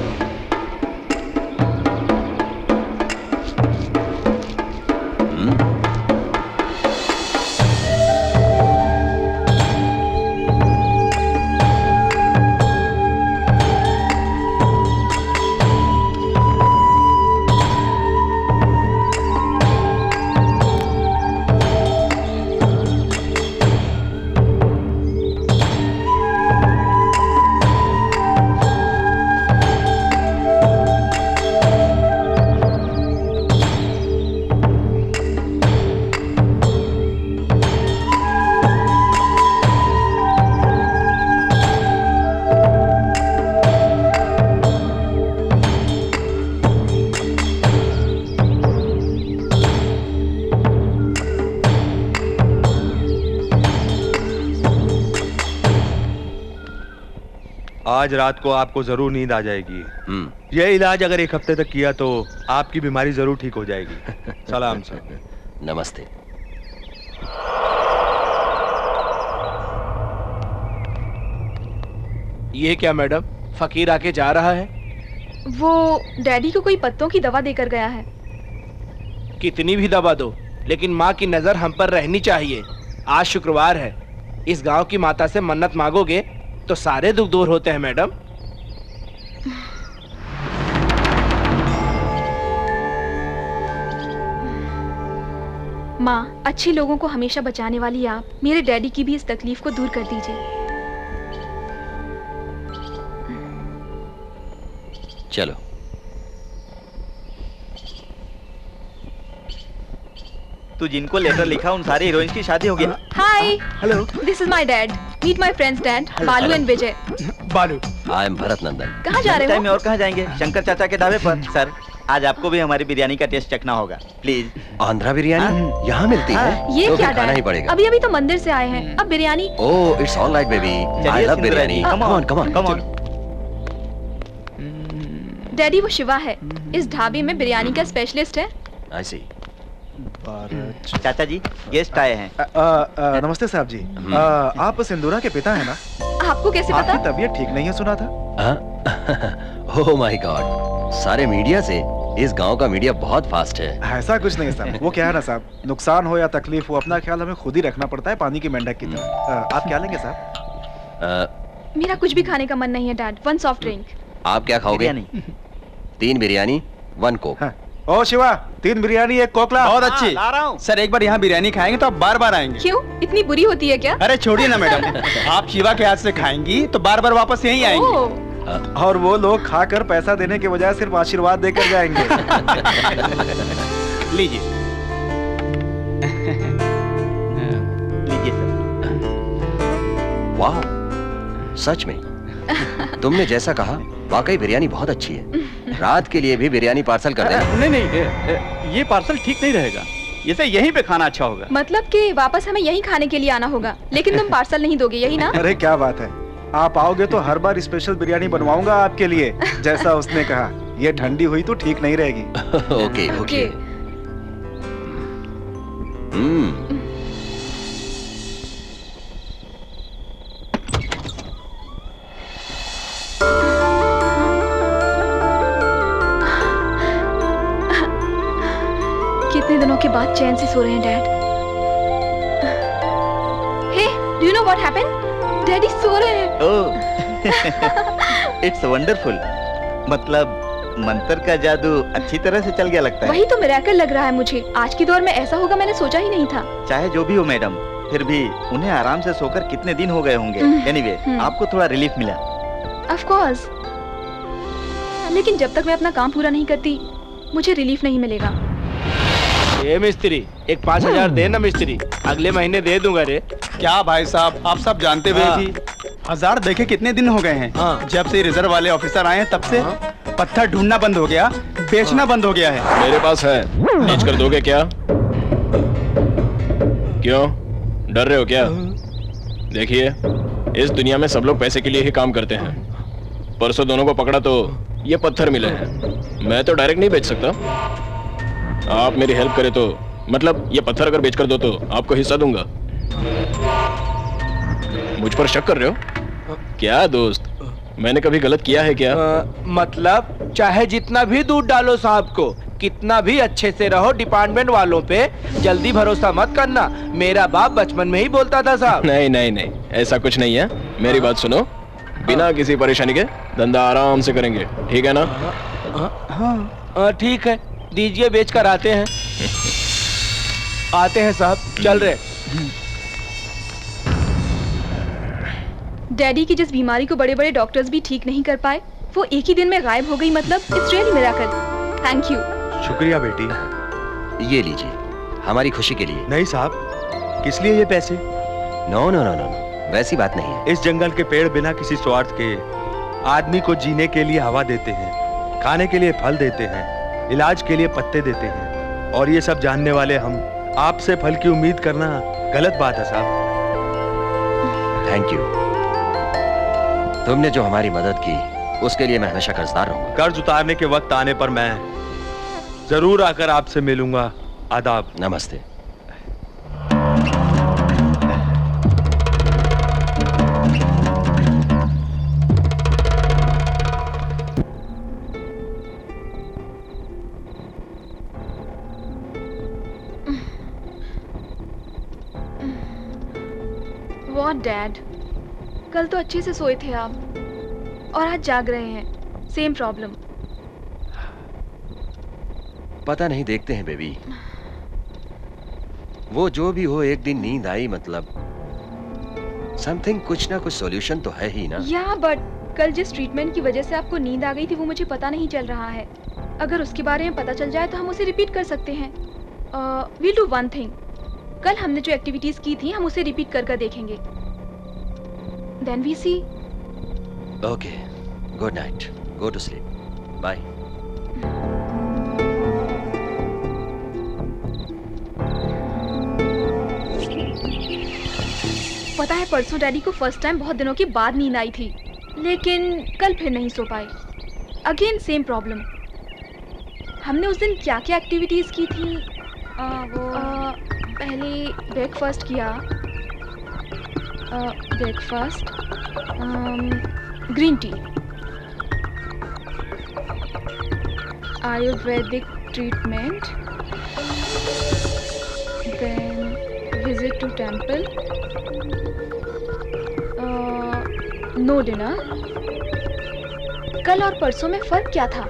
आज रात को आपको जरूर नींद आ जाएगी। यह इलाज अगर 1 हफ्ते तक किया तो आपकी बीमारी जरूर ठीक हो जाएगी। सलाम सर। नमस्ते। ये क्या मैडम, फकीर आके जा रहा है? वो डैडी को कोई पत्तों की दवा देकर गया है। कितनी भी दवा दो, लेकिन माँ की नजर हम पर रहनी चाहिए। आज शुक्रवार है, इस गांव की माता से मन्नत मांगोगे तो सारे दुख दूर होते हैं मैडम। माँ, अच्छे लोगों को हमेशा बचाने वाली आप मेरे डैडी की भी इस तकलीफ को दूर कर दीजिए। चलो। तू जिनको लेटर लिखा उन सारे हीरोइंस की शादी हो गई। Hi, hello, this is my dad. Meet my friends dad, Balu and Vijay. Balu, I M Bharat नंदन। कहाँ जा रहे हो? टाइम में और कहाँ जाएंगे? शंकर चाचा के ढाबे पर। सर, आज आपको भी हमारी बिरयानी का टेस्ट चखना होगा, प्लीज। आंध्रा बिरयानी यहाँ मिलती है? ये तो क्या फिर खाना ही डैड? पड़ेगा। अभी अभी तो मंदिर से आए हैं, अब biryani. Oh, it's all right baby. I love biryani. Come on come on come on. Daddy, वो शिवा है, इस ढाबे में बिरयानी का स्पेशलिस्ट है। आई सी। चाचा जी, गेस्ट आए हैं। नमस्ते साहब जी। आप सिंदूरा के पिता हैं ना? आपको कैसे पता? आपकी तबीयत ठीक नहीं है सुना था। ओह माय गॉड, सारे मीडिया से इस गांव का मीडिया बहुत फास्ट है। ऐसा कुछ नहीं साहब, वो क्या है ना साहब, नुकसान हो या तकलीफ हो अपना ख्याल हमें खुद ही रखना पड़ता है, पानी की मेंढक की तरह। आप क्या लेंगे साहब? मेरा कुछ भी खाने का मन नहीं है डैड। 1 soft drink. आप क्या खाओगे? 3 बिरयानी 1 कोक। ओ शिवा, 3 बिरयानी 1 कोकला। बहुत अच्छी। सर, एक बार यहाँ बिरयानी खाएंगे तो आप बार बार आएंगे। क्यों, इतनी बुरी होती है क्या? अरे छोड़िए ना मैडम, आप शिवा के हाथ से खाएंगी तो बार बार वापस यहीं आएंगे। और वो लोग खाकर पैसा देने के बजाय सिर्फ आशीर्वाद देकर जाएंगे। लीजिए। लीजिए सर। वाह, सच में तुमने जैसा कहा, वाकई बिरयानी बहुत अच्छी है। रात के लिए भी बिरयानी पार्सल कर देना। नहीं नहीं, ये पार्सल ठीक नहीं रहेगा। इसे यहीं पे खाना अच्छा होगा। मतलब कि वापस हमें यहीं खाने के लिए आना होगा, लेकिन तुम पार्सल नहीं दोगे, यही ना? अरे क्या बात है, आप आओगे तो हर बार स्पेशल बिरयानी बनवाऊंगा आपके लिए, जैसा उसने कहा। ये ठंडी हुई तो ठीक नहीं रहेगी। Okay okay. कितने दिनों के बाद चैन से सो रहे हैं dad. Hey, do you know what happened? Daddy सो रहे हैं। Oh, it's wonderful. मतलब मंत्र का जादू अच्छी तरह से चल गया लगता है। वही तो मिरेकल लग रहा है मुझे। आज के दौर में ऐसा होगा मैंने सोचा ही नहीं था। चाहे जो भी हो मैडम, फिर भी उन्हें आराम से सोकर कितने दिन हो गए होंगे। एनीवे, आपको थोड़ा रिलीफ मिला। ऑफ कोर्स, लेकिन जब तक मैं अपना काम पूरा नहीं करती मुझे रिलीफ नहीं मिलेगा। ये मिस्त्री, एक 5,000 दे ना मिस्त्री, अगले महीने दे दूंगा रे। क्या भाई साहब, आप सब जानते हुए भी 1000 देखे कितने दिन हो गए हैं। जब से रिजर्व वाले ऑफिसर आए हैं तब से पत्थर ढूंढना बंद हो गया, बेचना बंद हो गया है। मेरे पास है, बेच कर दोगे क्या? क्यों डर रहे हो क्या? देखिए, इस दुनिया में सब लोग पैसे के लिए ही काम करते हैं। परसों दोनों को पकड़ा तो ये पत्थर मिले हैं। मैं तो डायरेक्ट नहीं बेच सकता। आप मेरी हेल्प करें तो, मतलब ये पत्थर अगर बेच कर दो तो आपको हिस्सा दूंगा। मुझ पर शक कर रहे हो क्या दोस्त? मैंने कभी गलत किया है क्या? मतलब चाहे जितना भी दूध डालो साहब को, कितना भी अच्छे से रहो, डिपार्टमेंट वालों पे जल्दी भरोसा मत करना। मेरा बाप बचपन में ही बोलता था साहब। नहीं नहीं नहीं, ऐसा कुछ नहीं है। मेरी बात सुनो, बिना किसी परेशानी के धंधा आराम से करेंगे, ठीक है ना? हाँ ठीक है, दीजिए, बेच कर आते हैं। आते हैं साहब, चल रहे। डैडी की जिस बीमारी को बड़े बड़े डॉक्टर्स भी ठीक नहीं कर पाए, वो एक ही दिन में गायब हो गई। मतलब it's really miracle. Thank you. शुक्रिया बेटी। ये लीजिए, हमारी खुशी के लिए। नहीं साहब, किस लिए ये पैसे? नो नो नो नो, वैसी बात नहीं है। इस जंगल के पेड़ बिना किसी स्वार्थ के आदमी को जीने के लिए हवा देते हैं, खाने के लिए फल देते हैं, इलाज के लिए पत्ते देते हैं, और ये सब जानने वाले हम आपसे फल की उम्मीद करना गलत बात है साहब। Thank you. तुमने जो हमारी मदद की उसके लिए मैं हमेशा कर्जदार रहूंगा। कर्ज उतारने के वक्त आने पर मैं जरूर आकर आपसे मिलूंगा। आदाब। नमस्ते। What डैड, कल तो अच्छे से सोए थे आप और आज जाग रहे हैं। Same problem. पता नहीं, देखते हैं बेबी। वो जो भी हो, एक दिन नींद आई मतलब समथिंग, कुछ ना कुछ सॉल्यूशन तो है ही ना। या बट कल जिस ट्रीटमेंट की वजह से आपको नींद आ गई थी वो मुझे पता नहीं चल रहा है। अगर उसके बारे में पता चल जाए तो हम उसे रिपीट कर सकते हैं। वील डू वन थिंग, कल हमने जो एक्टिविटीज की थी हम उसे रिपीट कर देखेंगे। Then we see. Okay, good night, go to sleep, bye. पता है, परसों डैडी को फर्स्ट टाइम बहुत दिनों के बाद नींद आई थी, लेकिन कल फिर नहीं सो पाए। Again same problem. हमने उस दिन क्या क्या एक्टिविटीज की थी? पहले ब्रेकफास्ट किया, breakfast, green tea, Ayurvedic treatment, then visit to temple, no dinner. कल और परसों में फर्क क्या था?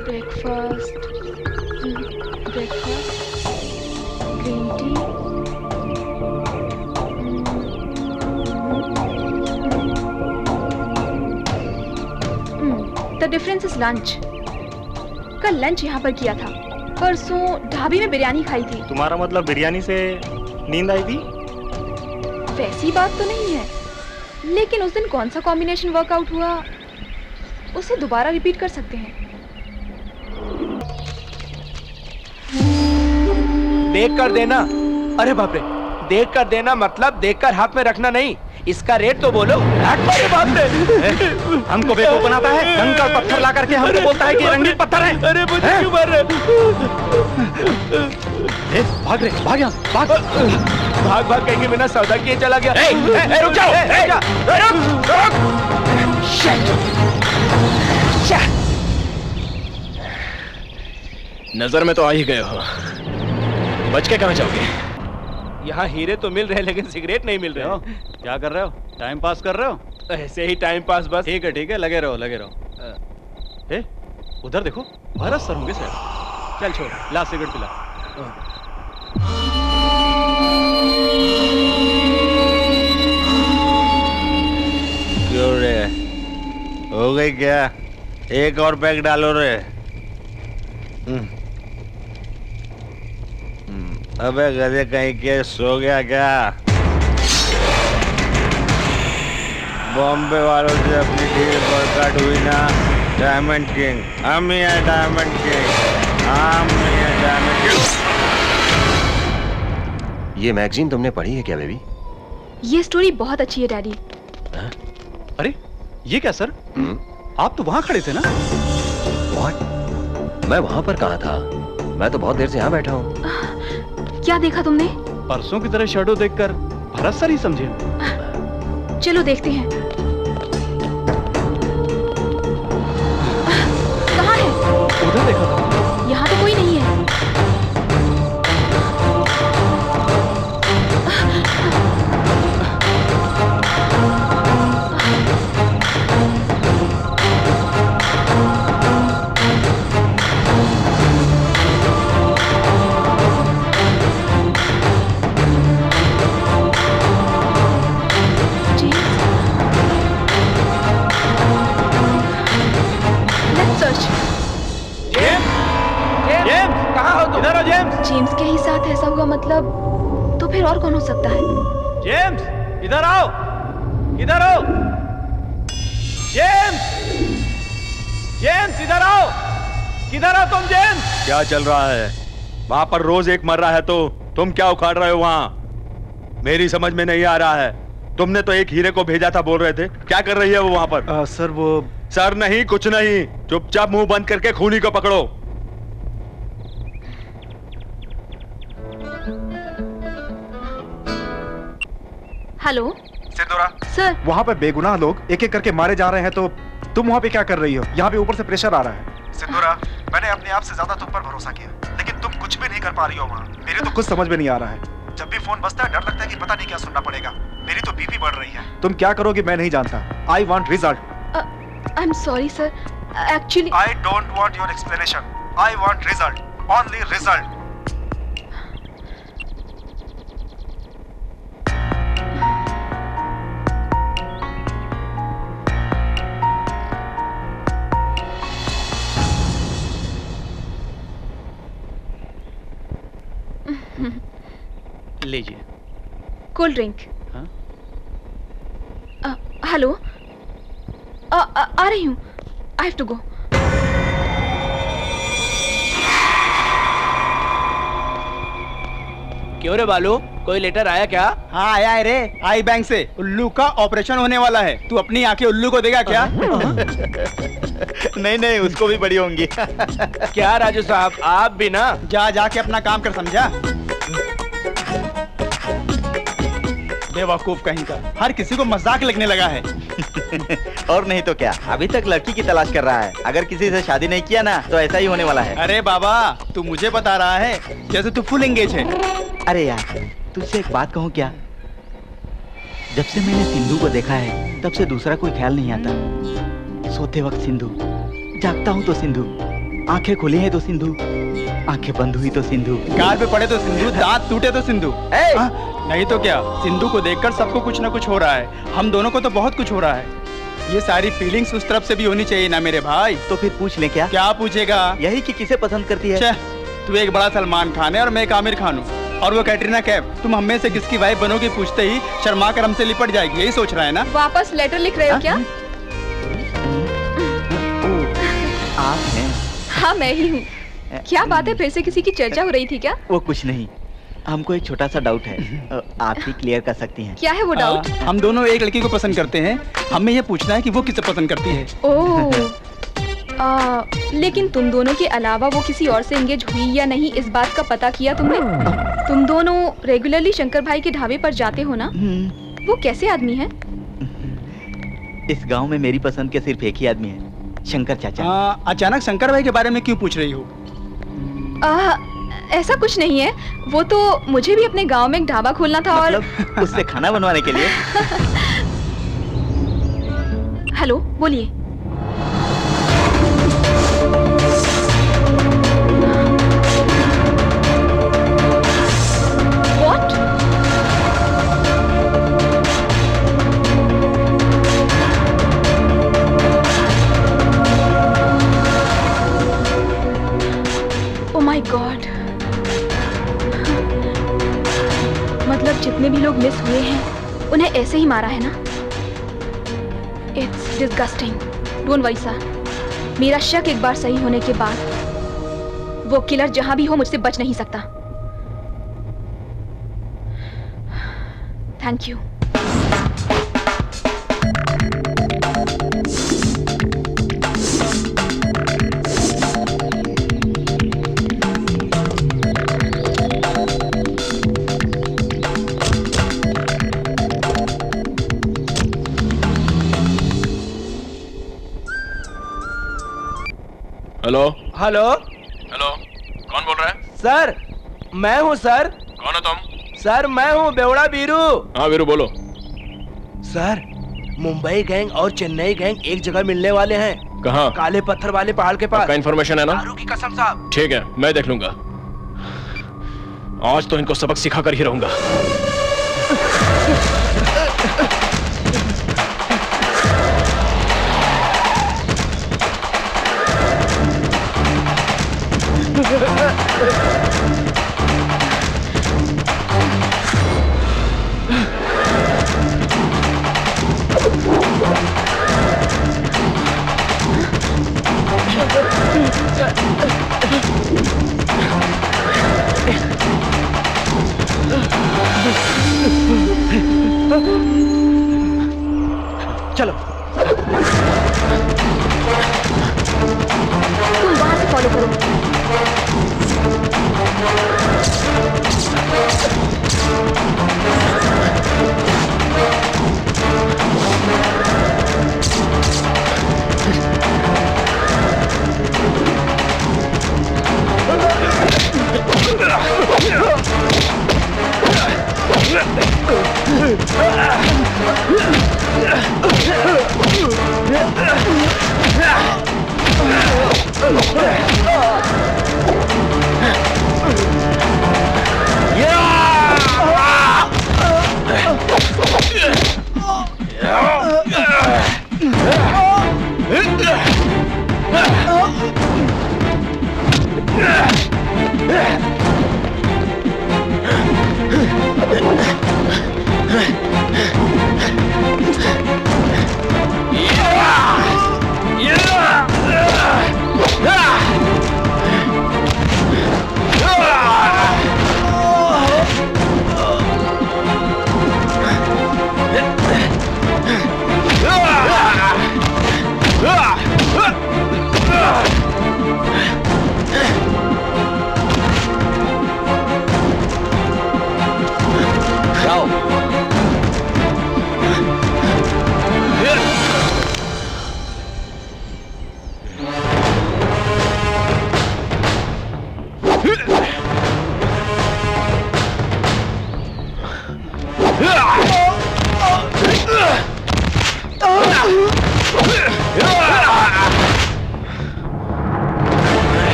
Breakfast, green tea, the difference is lunch. कल लंच यहाँ पर किया था, परसों ढाबे में बिरयानी खाई थी। तुम्हारा मतलब बिरयानी से नींद आई थी? वैसी बात तो नहीं है, लेकिन उस दिन कौन सा कॉम्बिनेशन वर्कआउट हुआ उसे दोबारा रिपीट कर सकते हैं। देख कर देना। अरे बाप रे, देख कर देना मतलब देख कर हाथ में रखना नहीं। इसका रेट तो बोलो। अरे बाप रे, हमको बेवकूफ बनाता है, कंकड़ पत्थर ला करके हमको बोलता है कि रंगीन पत्थर है। अरे मुझे क्यों मार रहे? भाग रे, भाग यहाँ, भाग। भाग भाग कहीं बिना सौदा किए चला गया। रुक जाओ, नजर में तो आ ही गए हो। बच के कहाँ जाओगे? यहाँ हीरे तो मिल रहे लेकिन सिगरेट नहीं मिल रहे हो। क्या कर रहे हो? टाइम पास कर रहे हो? ऐसे ही टाइम पास बस। ठीक है, लगे रहो लगे रहो। ए, उधर देखो, भरत सर होंगे शायद। चल छोड़, ला सिगरेट पिला। क्यों रे, हो गई क्या? एक और पैक डालो रे। अबे गधे कहीं के, सो गया क्या? बॉम्बे वालों से अपनी डील वर्कआउट हुई ना? डायमंड किंग, हम ही हैं डायमंड किंग, हम ही हैं डायमंड किंग। ये मैगजीन तुमने पढ़ी है क्या बेबी? ये स्टोरी बहुत अच्छी है डैडी। अरे ये क्या सर? आप तो वहां खड़े थे ना? What? मैं वहां पर कहाँ था? मैं तो बहुत देर से यहाँ बैठा हूँ। क्या देखा तुमने? परसों की तरह शैडो देखकर भरत सर ही समझे। चलो देखते हैं। कहाँ है? उधर देखा था। यहाँ तो कोई नहीं है। जेम्स के ही साथ ऐसा हुआ मतलब, तो फिर और कौन हो सकता है? जेम्स, इधर आओ, इधर आओ। जेम्स, जेम्स इधर आओ, किधर हो तुम जेम्स? क्या चल रहा है वहां पर? रोज एक मर रहा है तो तुम क्या उखाड़ रहे हो वहां? मेरी समझ में नहीं आ रहा है। तुमने तो एक हीरे को भेजा था बोल रहे थे, क्या कर रही है वो वहां पर? सर वो सर नहीं, कुछ नहीं, चुपचाप मुंह बंद करके खूनी को पकड़ो। हेलो सिंदूरा सर, वहाँ पे बेगुनाह लोग एक एक करके मारे जा रहे हैं, तो तुम वहाँ पे क्या कर रही हो? यहाँ पे ऊपर से प्रेशर आ रहा है। सिंदूरा, मैंने अपने आप से ज्यादा तुम पर भरोसा किया, लेकिन तुम कुछ भी नहीं कर पा रही हो वहाँ। मेरे तो कुछ समझ में नहीं आ रहा है। जब भी फोन बजता है डर लगता है कि पता नहीं क्या सुनना पड़ेगा। मेरी तो बीपी बढ़ रही है। तुम क्या करोगी मैं नहीं जानता। I want result. I am sorry sir, actually I don't want your explanation. I want result, only result. लीजिए। Cold drink. हेलो, आ रही हूँ। I have to go. क्यों रे बालू, कोई लेटर आया क्या? हाँ आया है रे, आई बैंक से। उल्लू का ऑपरेशन होने वाला है। तू अपनी आंखें उल्लू को देगा क्या? नहीं नहीं, उसको भी बड़ी होंगी। क्या राजू साहब, आप भी ना? जा जाके अपना काम कर, समझा? बेवकूफ कहीं का, हर किसी को मजाक लगने लगा है। और नहीं तो क्या, अभी तक लड़की की तलाश कर रहा है। अगर किसी से शादी नहीं किया ना तो ऐसा ही होने वाला है। अरे बाबा, तू मुझे बता रहा है जैसे तू फुल एंगेज है। अरे यार, तुझसे एक बात कहूँ क्या? जब से मैंने सिंधु को देखा है तब से दूसरा कोई ख्याल नहीं आता। सोते वक्त सिंधु, जागता हूँ तो सिंधु, आंखें खुली है तो सिंधु, आंखें बंद हुई तो सिंधु, गाल पे पड़े तो सिंधु, दांत टूटे तो सिंधु। नहीं तो क्या, सिंधु को देखकर सबको कुछ ना कुछ हो रहा है। हम दोनों को तो बहुत कुछ हो रहा है। ये सारी फीलिंग्स उस तरफ से भी होनी चाहिए ना मेरे भाई। तो फिर पूछ ले। क्या पूछेगा? यही कि किसे पसंद करती है। तू एक बड़ा सलमान खान है और मैं एक आमिर खान हूँ, और वो कैटरीना कैफ। तुम हमें से किसकी वाइफ बनोगी पूछते ही शर्मा कर हमसे लिपट जाएगी। यही सोच रहा है ना? वापस लेटर लिख रहे हो क्या? आप हैं? हाँ मैं ही हूँ। क्या बात है, फिर से किसी की चर्चा हो रही थी क्या? वो कुछ नहीं, हमको एक छोटा सा डाउट है, आप ही क्लियर कर सकती हैं। क्या है वो डाउट? हम दोनों एक लड़की को पसंद करते हैं, हमें ये पूछना है कि वो किसे पसंद करती है। ओह, लेकिन तुम दोनों के अलावा वो किसी और से एंगेज हुई या नहीं, इस बात का पता किया तुमने? तुम दोनों रेगुलरली शंकर भाई के ढाबे पर जाते हो ना? वो कैसे आदमी है? इस गांव में मेरी पसंद के सिर्फ एक ही आदमी है, शंकर चाचा। अचानक शंकर भाई के बारे में क्यों पूछ रही हो? ऐसा कुछ नहीं है, वो तो मुझे भी अपने गांव में एक ढाबा खोलना था और उससे खाना बनवाने के लिए। हेलो, बोलिए। व्हाट? Oh my God. मतलब जितने भी लोग मिस हुए हैं उन्हें ऐसे ही मारा है ना? It's disgusting. Don't worry, sir. मेरा शक एक बार सही होने के बाद वो किलर जहां भी हो मुझसे बच नहीं सकता। Thank you. Hello hello hello, कौन बोल रहा है? सर, मैं हूँ सर। कौन हो तुम? सर, मैं हूँ बेवड़ा बीरू। हाँ वीरू, बोलो। सर, मुंबई गैंग और चेन्नई गैंग एक जगह मिलने वाले हैं। कहाँ? काले पत्थर वाले पहाड़ के पास। का इन्फॉर्मेशन है ना? दारू की कसम साहब। ठीक है, मैं देख लूंगा। आज तो इनको सबक सिखा कर ही रहूंगा। चलो, तुम वहां से फॉलो करो।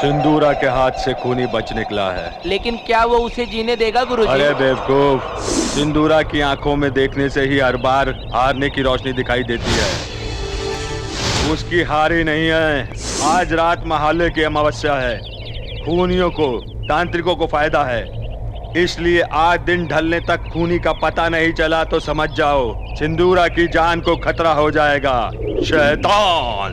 सिंदूरा के हाथ से खूनी बच निकला है। लेकिन क्या वो उसे जीने देगा गुरुजी? अरे बेवकूफ, सिंदूरा की आंखों में देखने से ही हर बार हारने की रोशनी दिखाई देती है। उसकी हार ही नहीं है। आज रात महालय की अमावस्या है। खूनियों को, तांत्रिकों को फायदा है, इसलिए आज दिन ढलने तक खूनी का पता नहीं चला तो समझ जाओ सिंदूरा की जान को खतरा हो जाएगा। शैतान!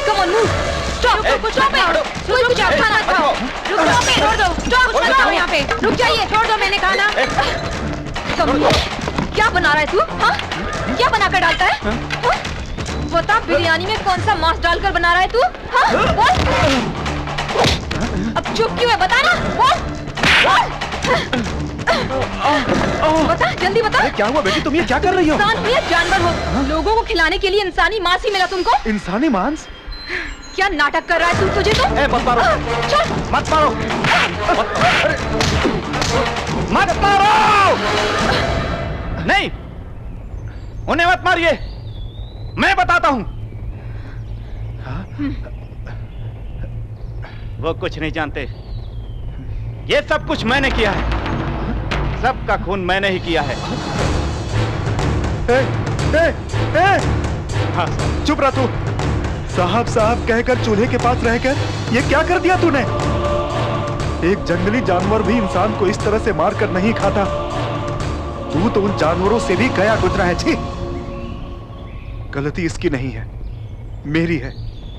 Come on, move. Stop! Stop it! कोई कुछ आप खाना खाओ। रुक जाओ पे, छोड़ दो। Stop! कुछ खाओ यहाँ पे। रुक जाइए, छोड़ दो, मैंने खाना। क्या बना रहा है तू? हाँ? क्या बनाकर डालता है? हाँ? बता, बिरयानी में कौन सा मांस डालकर बना रहा है तू? हाँ? बोल। अब चुप क्यों है? बता ना, बोल। बता, जल्दी बता। क्या हुआ बेटी, तुम ये क्या कर रही हो? इंसान हो या जानवर हो, लोगों को खिलाने के लिए इंसानी मांस ही मिला तुमको? इंसानी मांस? क्या नाटक कर रहा है तू? तुझे तो मत मारो, चल मत मारो, मत मारो! नहीं, उन्हें मत मारिए, मैं बताता हूं। वो कुछ नहीं जानते। ये सब कुछ मैंने किया है। सबका खून मैंने ही किया है। हाँ, चुप रहा तू। साहब साहब कहकर चूल्हे के पास रहकर ये क्या कर दिया तूने? एक जंगली जानवर भी इंसान को इस तरह से मार कर नहीं खाता। तू तो उन जानवरों से भी गया गुजरा है। छी! गलती इसकी नहीं है, मेरी है।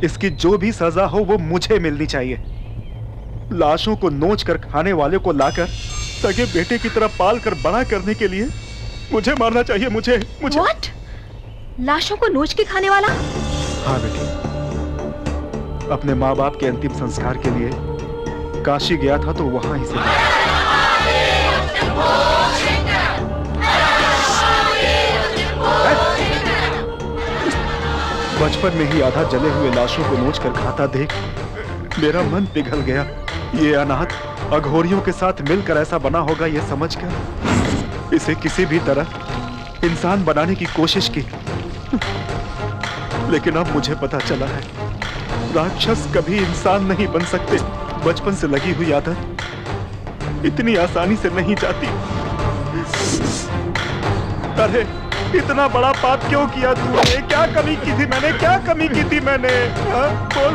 इसकी जो भी सजा हो वो मुझे मिलनी चाहिए। लाशों को नोच कर खाने वाले को लाकर सगे बेटे की तरह पाल कर बड़ा करने के लिए मुझे मारना चाहिए। मुझे What? लाशों को नोच के खाने वाला? हाँ बेटी, अपने माँ बाप के अंतिम संस्कार के लिए काशी गया था तो वहां ही से बचपन में ही आधा जले हुए लाशों को नोच कर खाता देख मेरा मन पिघल गया। ये अनाथ अघोरियों के साथ मिलकर ऐसा बना होगा ये समझकर इसे किसी भी तरह इंसान बनाने की कोशिश की। लेकिन अब मुझे पता चला है राक्षस कभी इंसान नहीं बन सकते। बचपन से लगी हुई आदत इतनी आसानी से नहीं जाती। अरे इतना बड़ा पाप क्यों किया तूने? क्या कमी की थी मैंने? क्या कमी की थी मैंने? हाँ, बोल।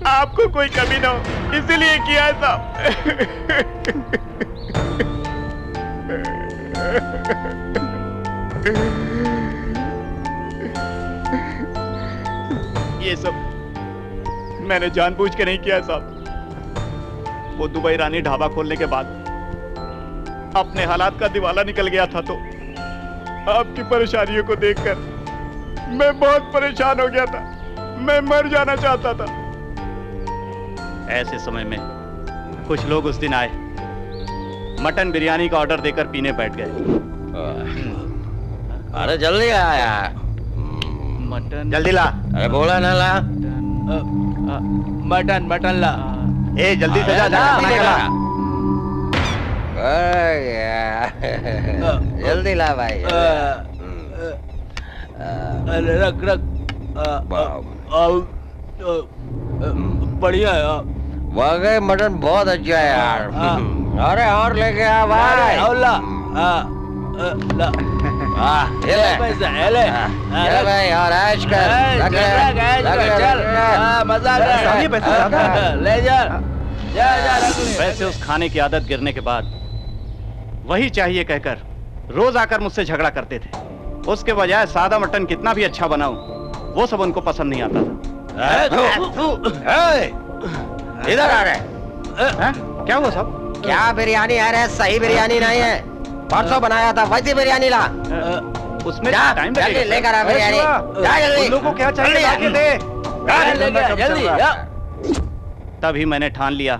आपको कोई कमी ना हो इसीलिए किया है साहब। ये सब मैंने जानबूझ के नहीं किया साहब। वो दुबई रानी ढाबा खोलने के बाद अपने हालात का दिवाला निकल गया था तो आपकी परेशानियों को देखकर मैं बहुत परेशान हो गया था। मैं मर जाना चाहता था। ऐसे समय में कुछ लोग उस दिन आए, मटन बिरयानी का ऑर्डर देकर पीने बैठ गए। अरे जल्दी आ यार। मटन जल्दी ला। अरे बोला ना ला। मटन मटन ला। ए जल्दी से जा, जल्दी ला भाई। अरे रख रख। बढ़िया है। वाकई मटन बहुत अच्छा है यार। अरे और लेके आ भाई। ला ये ले भाई और ऐश कर। मजा ले जा। वैसे उस खाने की आदत गिरने के बाद वही चाहिए कहकर रोज आकर मुझसे झगड़ा करते थे। उसके बजाय सादा मटन कितना भी अच्छा बनाऊं वो सब उनको पसंद नहीं आता था। इधर आ रहे। क्या हुआ साहब? क्या बिरयानी आ रहा है? सही बिरयानी नहीं है। परसों बनाया था वैसी बिरयानी ला। उसमें टाइम लगेगा। लेकर आ बिरयानी। जा जल्दी। लोगों को क्या चाहिए लाके दे। जल्दी। तभी मैंने ठान लिया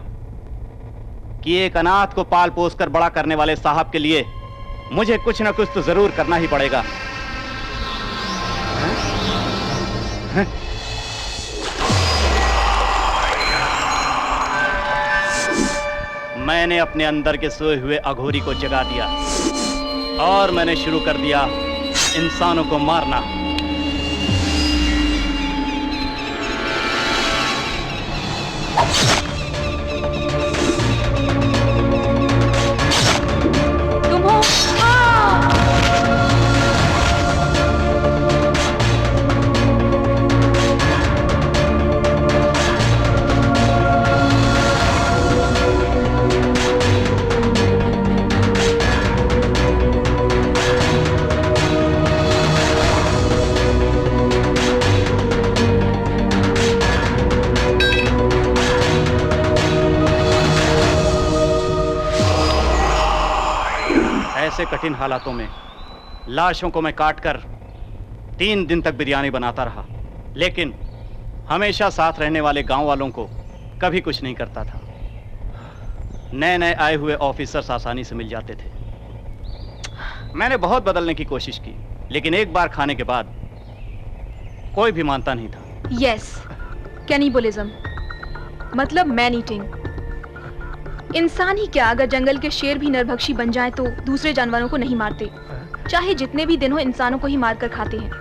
कि एक अनाथ को पाल पोस कर बड़ा करने वाले साहब के लिए मुझे कुछ ना कुछ तो जरूर करना ही पड़ेगा। मैंने अपने अंदर के सोए हुए अघोरी को जगा दिया। और मैंने शुरू कर दिया इंसानों को मारना। ऐसे कठिन हालातों में लाशों को मैं काटकर 3 दिन तक बिरयानी बनाता रहा, लेकिन हमेशा साथ रहने वाले गांव वालों को कभी कुछ नहीं करता था। नए नए आए हुए ऑफिसर्स आसानी से मिल जाते थे। मैंने बहुत बदलने की कोशिश की, लेकिन एक बार खाने के बाद कोई भी मानता नहीं था। यस, कैनिबलिज्म मतलब मैन ईटिंग। इंसान ही क्या, अगर जंगल के शेर भी नरभक्षी बन जाएं तो दूसरे जानवरों को नहीं मारते, चाहे जितने भी दिन हो इंसानों को ही मारकर खाते हैं।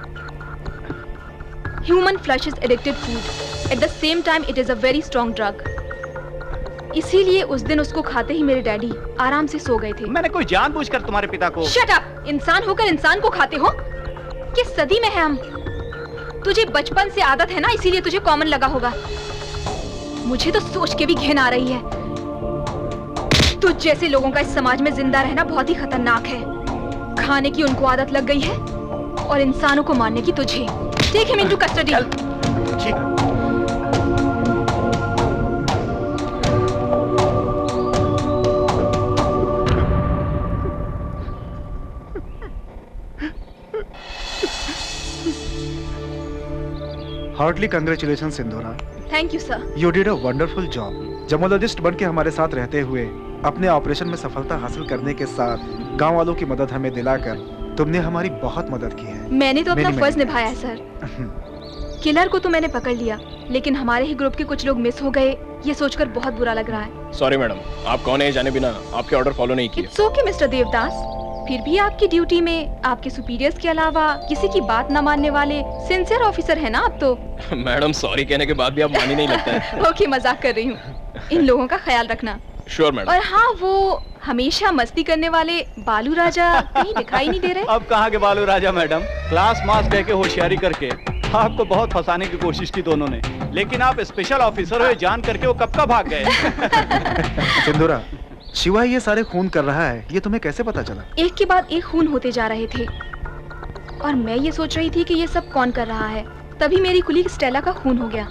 Human flesh is addictive food, at the same time it is a very strong drug. इसीलिए उस दिन उसको खाते ही मेरे डैडी आराम से सो गए थे। मैंने कोई जानबूझकर तुम्हारे पिता को। Shut up! इंसान होकर इंसान को खाते हो? किस सदी में है हम? तुझे बचपन से आदत है ना, इसीलिए तुझे कॉमन लगा होगा। मुझे तो सोच के भी घिन आ रही है। तुझ जैसे लोगों का इस समाज में जिंदा रहना बहुत ही खतरनाक है। खाने की उनको आदत लग गई है और इंसानों को मारने की तुझे। Take him into custody. Heartly congratulation Sindhura. Thank you sir. You did a wonderful job. Gemologist बन के हमारे साथ रहते हुए अपने ऑपरेशन में सफलता हासिल करने के साथ गांव वालों की मदद हमें दिलाकर तुमने हमारी बहुत मदद की है। मैंने तो अपना फर्ज निभाया है सर। किलर को तो मैंने पकड़ लिया, लेकिन हमारे ही ग्रुप के कुछ लोग मिस हो गए, ये सोचकर बहुत बुरा लग रहा है। सॉरी मैडम, आप कौन है जाने बिना आपके ऑर्डर फॉलो नहीं किए। It's okay mister Devdas. फिर भी आपकी ड्यूटी में आपके सुपीरियर्स के अलावा किसी की बात न मानने वाले सिंसियर ऑफिसर है ना आप तो। मैडम सॉरी कहने के बाद भी आप मानी नहीं लगता है। ओके, मजाक कर रही हूँ। इन लोगों का ख्याल रखना। Sure madam. और हाँ, वो हमेशा मस्ती करने वाले बालू राजा कहीं दिखाई नहीं दे रहे। अब कहाँ के बालू राजा मैडम, क्लास मास कह के होशियारी करके आपको बहुत फंसाने की कोशिश की दोनों ने, लेकिन आप स्पेशल ऑफिसर हुए जान करके वो कब का भाग गए। सिंधुरा, शिवा ये सारे खून कर रहा है, ये तुम्हें कैसे पता चला? एक के बाद एक खून होते जा रहे थे और मैं ये सोच रही थी कि ये सब कौन कर रहा है। तभी मेरी कुलीग स्टेला का खून हो गया।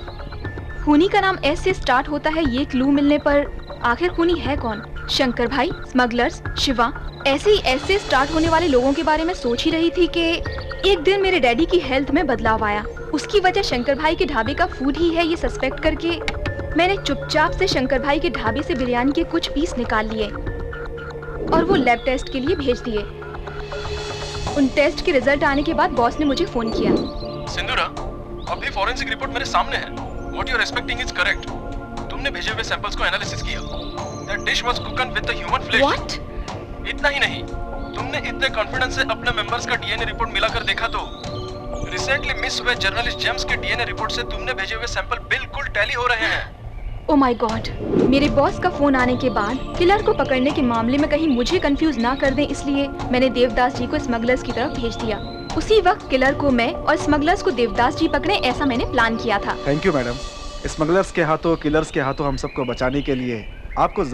खूनी का नाम एस से स्टार्ट होता है, ये क्लू मिलने पर आखिर खूनी है कौन? शंकर भाई, स्मगलर्स, शिवा। ऐसे ही एस से स्टार्ट होने वाले लोगों के बारे में सोच ही रही थी कि एक दिन मेरे डैडी की हेल्थ में बदलाव आया। उसकी वजह शंकर भाई के ढाबे का फूड ही है, ये सस्पेक्ट करके मैंने चुपचाप से शंकर भाई के ढाबे से बिरयानी के कुछ पीस निकाल लिए और वो लैब टेस्ट के लिए भेज दिए। उन टेस्ट के रिजल्ट आने के बाद बॉस ने मुझे फोन किया। सिंधुरा, अभी फॉरेंसिक रिपोर्ट मेरे सामने है। What you are expecting is correct. तुमने भेजे हुए सैंपल्स को एनालिसिस किया। That dish was cooked with the human flesh. What? इतना ही नहीं, तुमने इतने कॉन्फिडेंस से अपने मेंबर्स का डीएनए रिपोर्ट मिलाकर देखा तो रिसेंटली मिस हुए जर्नलिस्ट जेम्स के डीएनए रिपोर्ट से तुमने भेजे हुए सैंपल बिल्कुल टैली हो रहे हैं। Oh my God! मेरे बॉस का फोन आने के बाद किलर को पकड़ने के मामले में कहीं मुझे कंफ्यूज ना कर दें, इसलिए मैंने देवदास जी को स्मगलर्स की तरफ भेज दिया। उसी वक्त किलर को मैं और स्मगलर्स को देवदास जी पकड़े, ऐसा मैंने प्लान किया था। Thank you madam. स्मगलर्स के हाथों, किलर्स के हाथों हम सबको बचाने के लिए आपको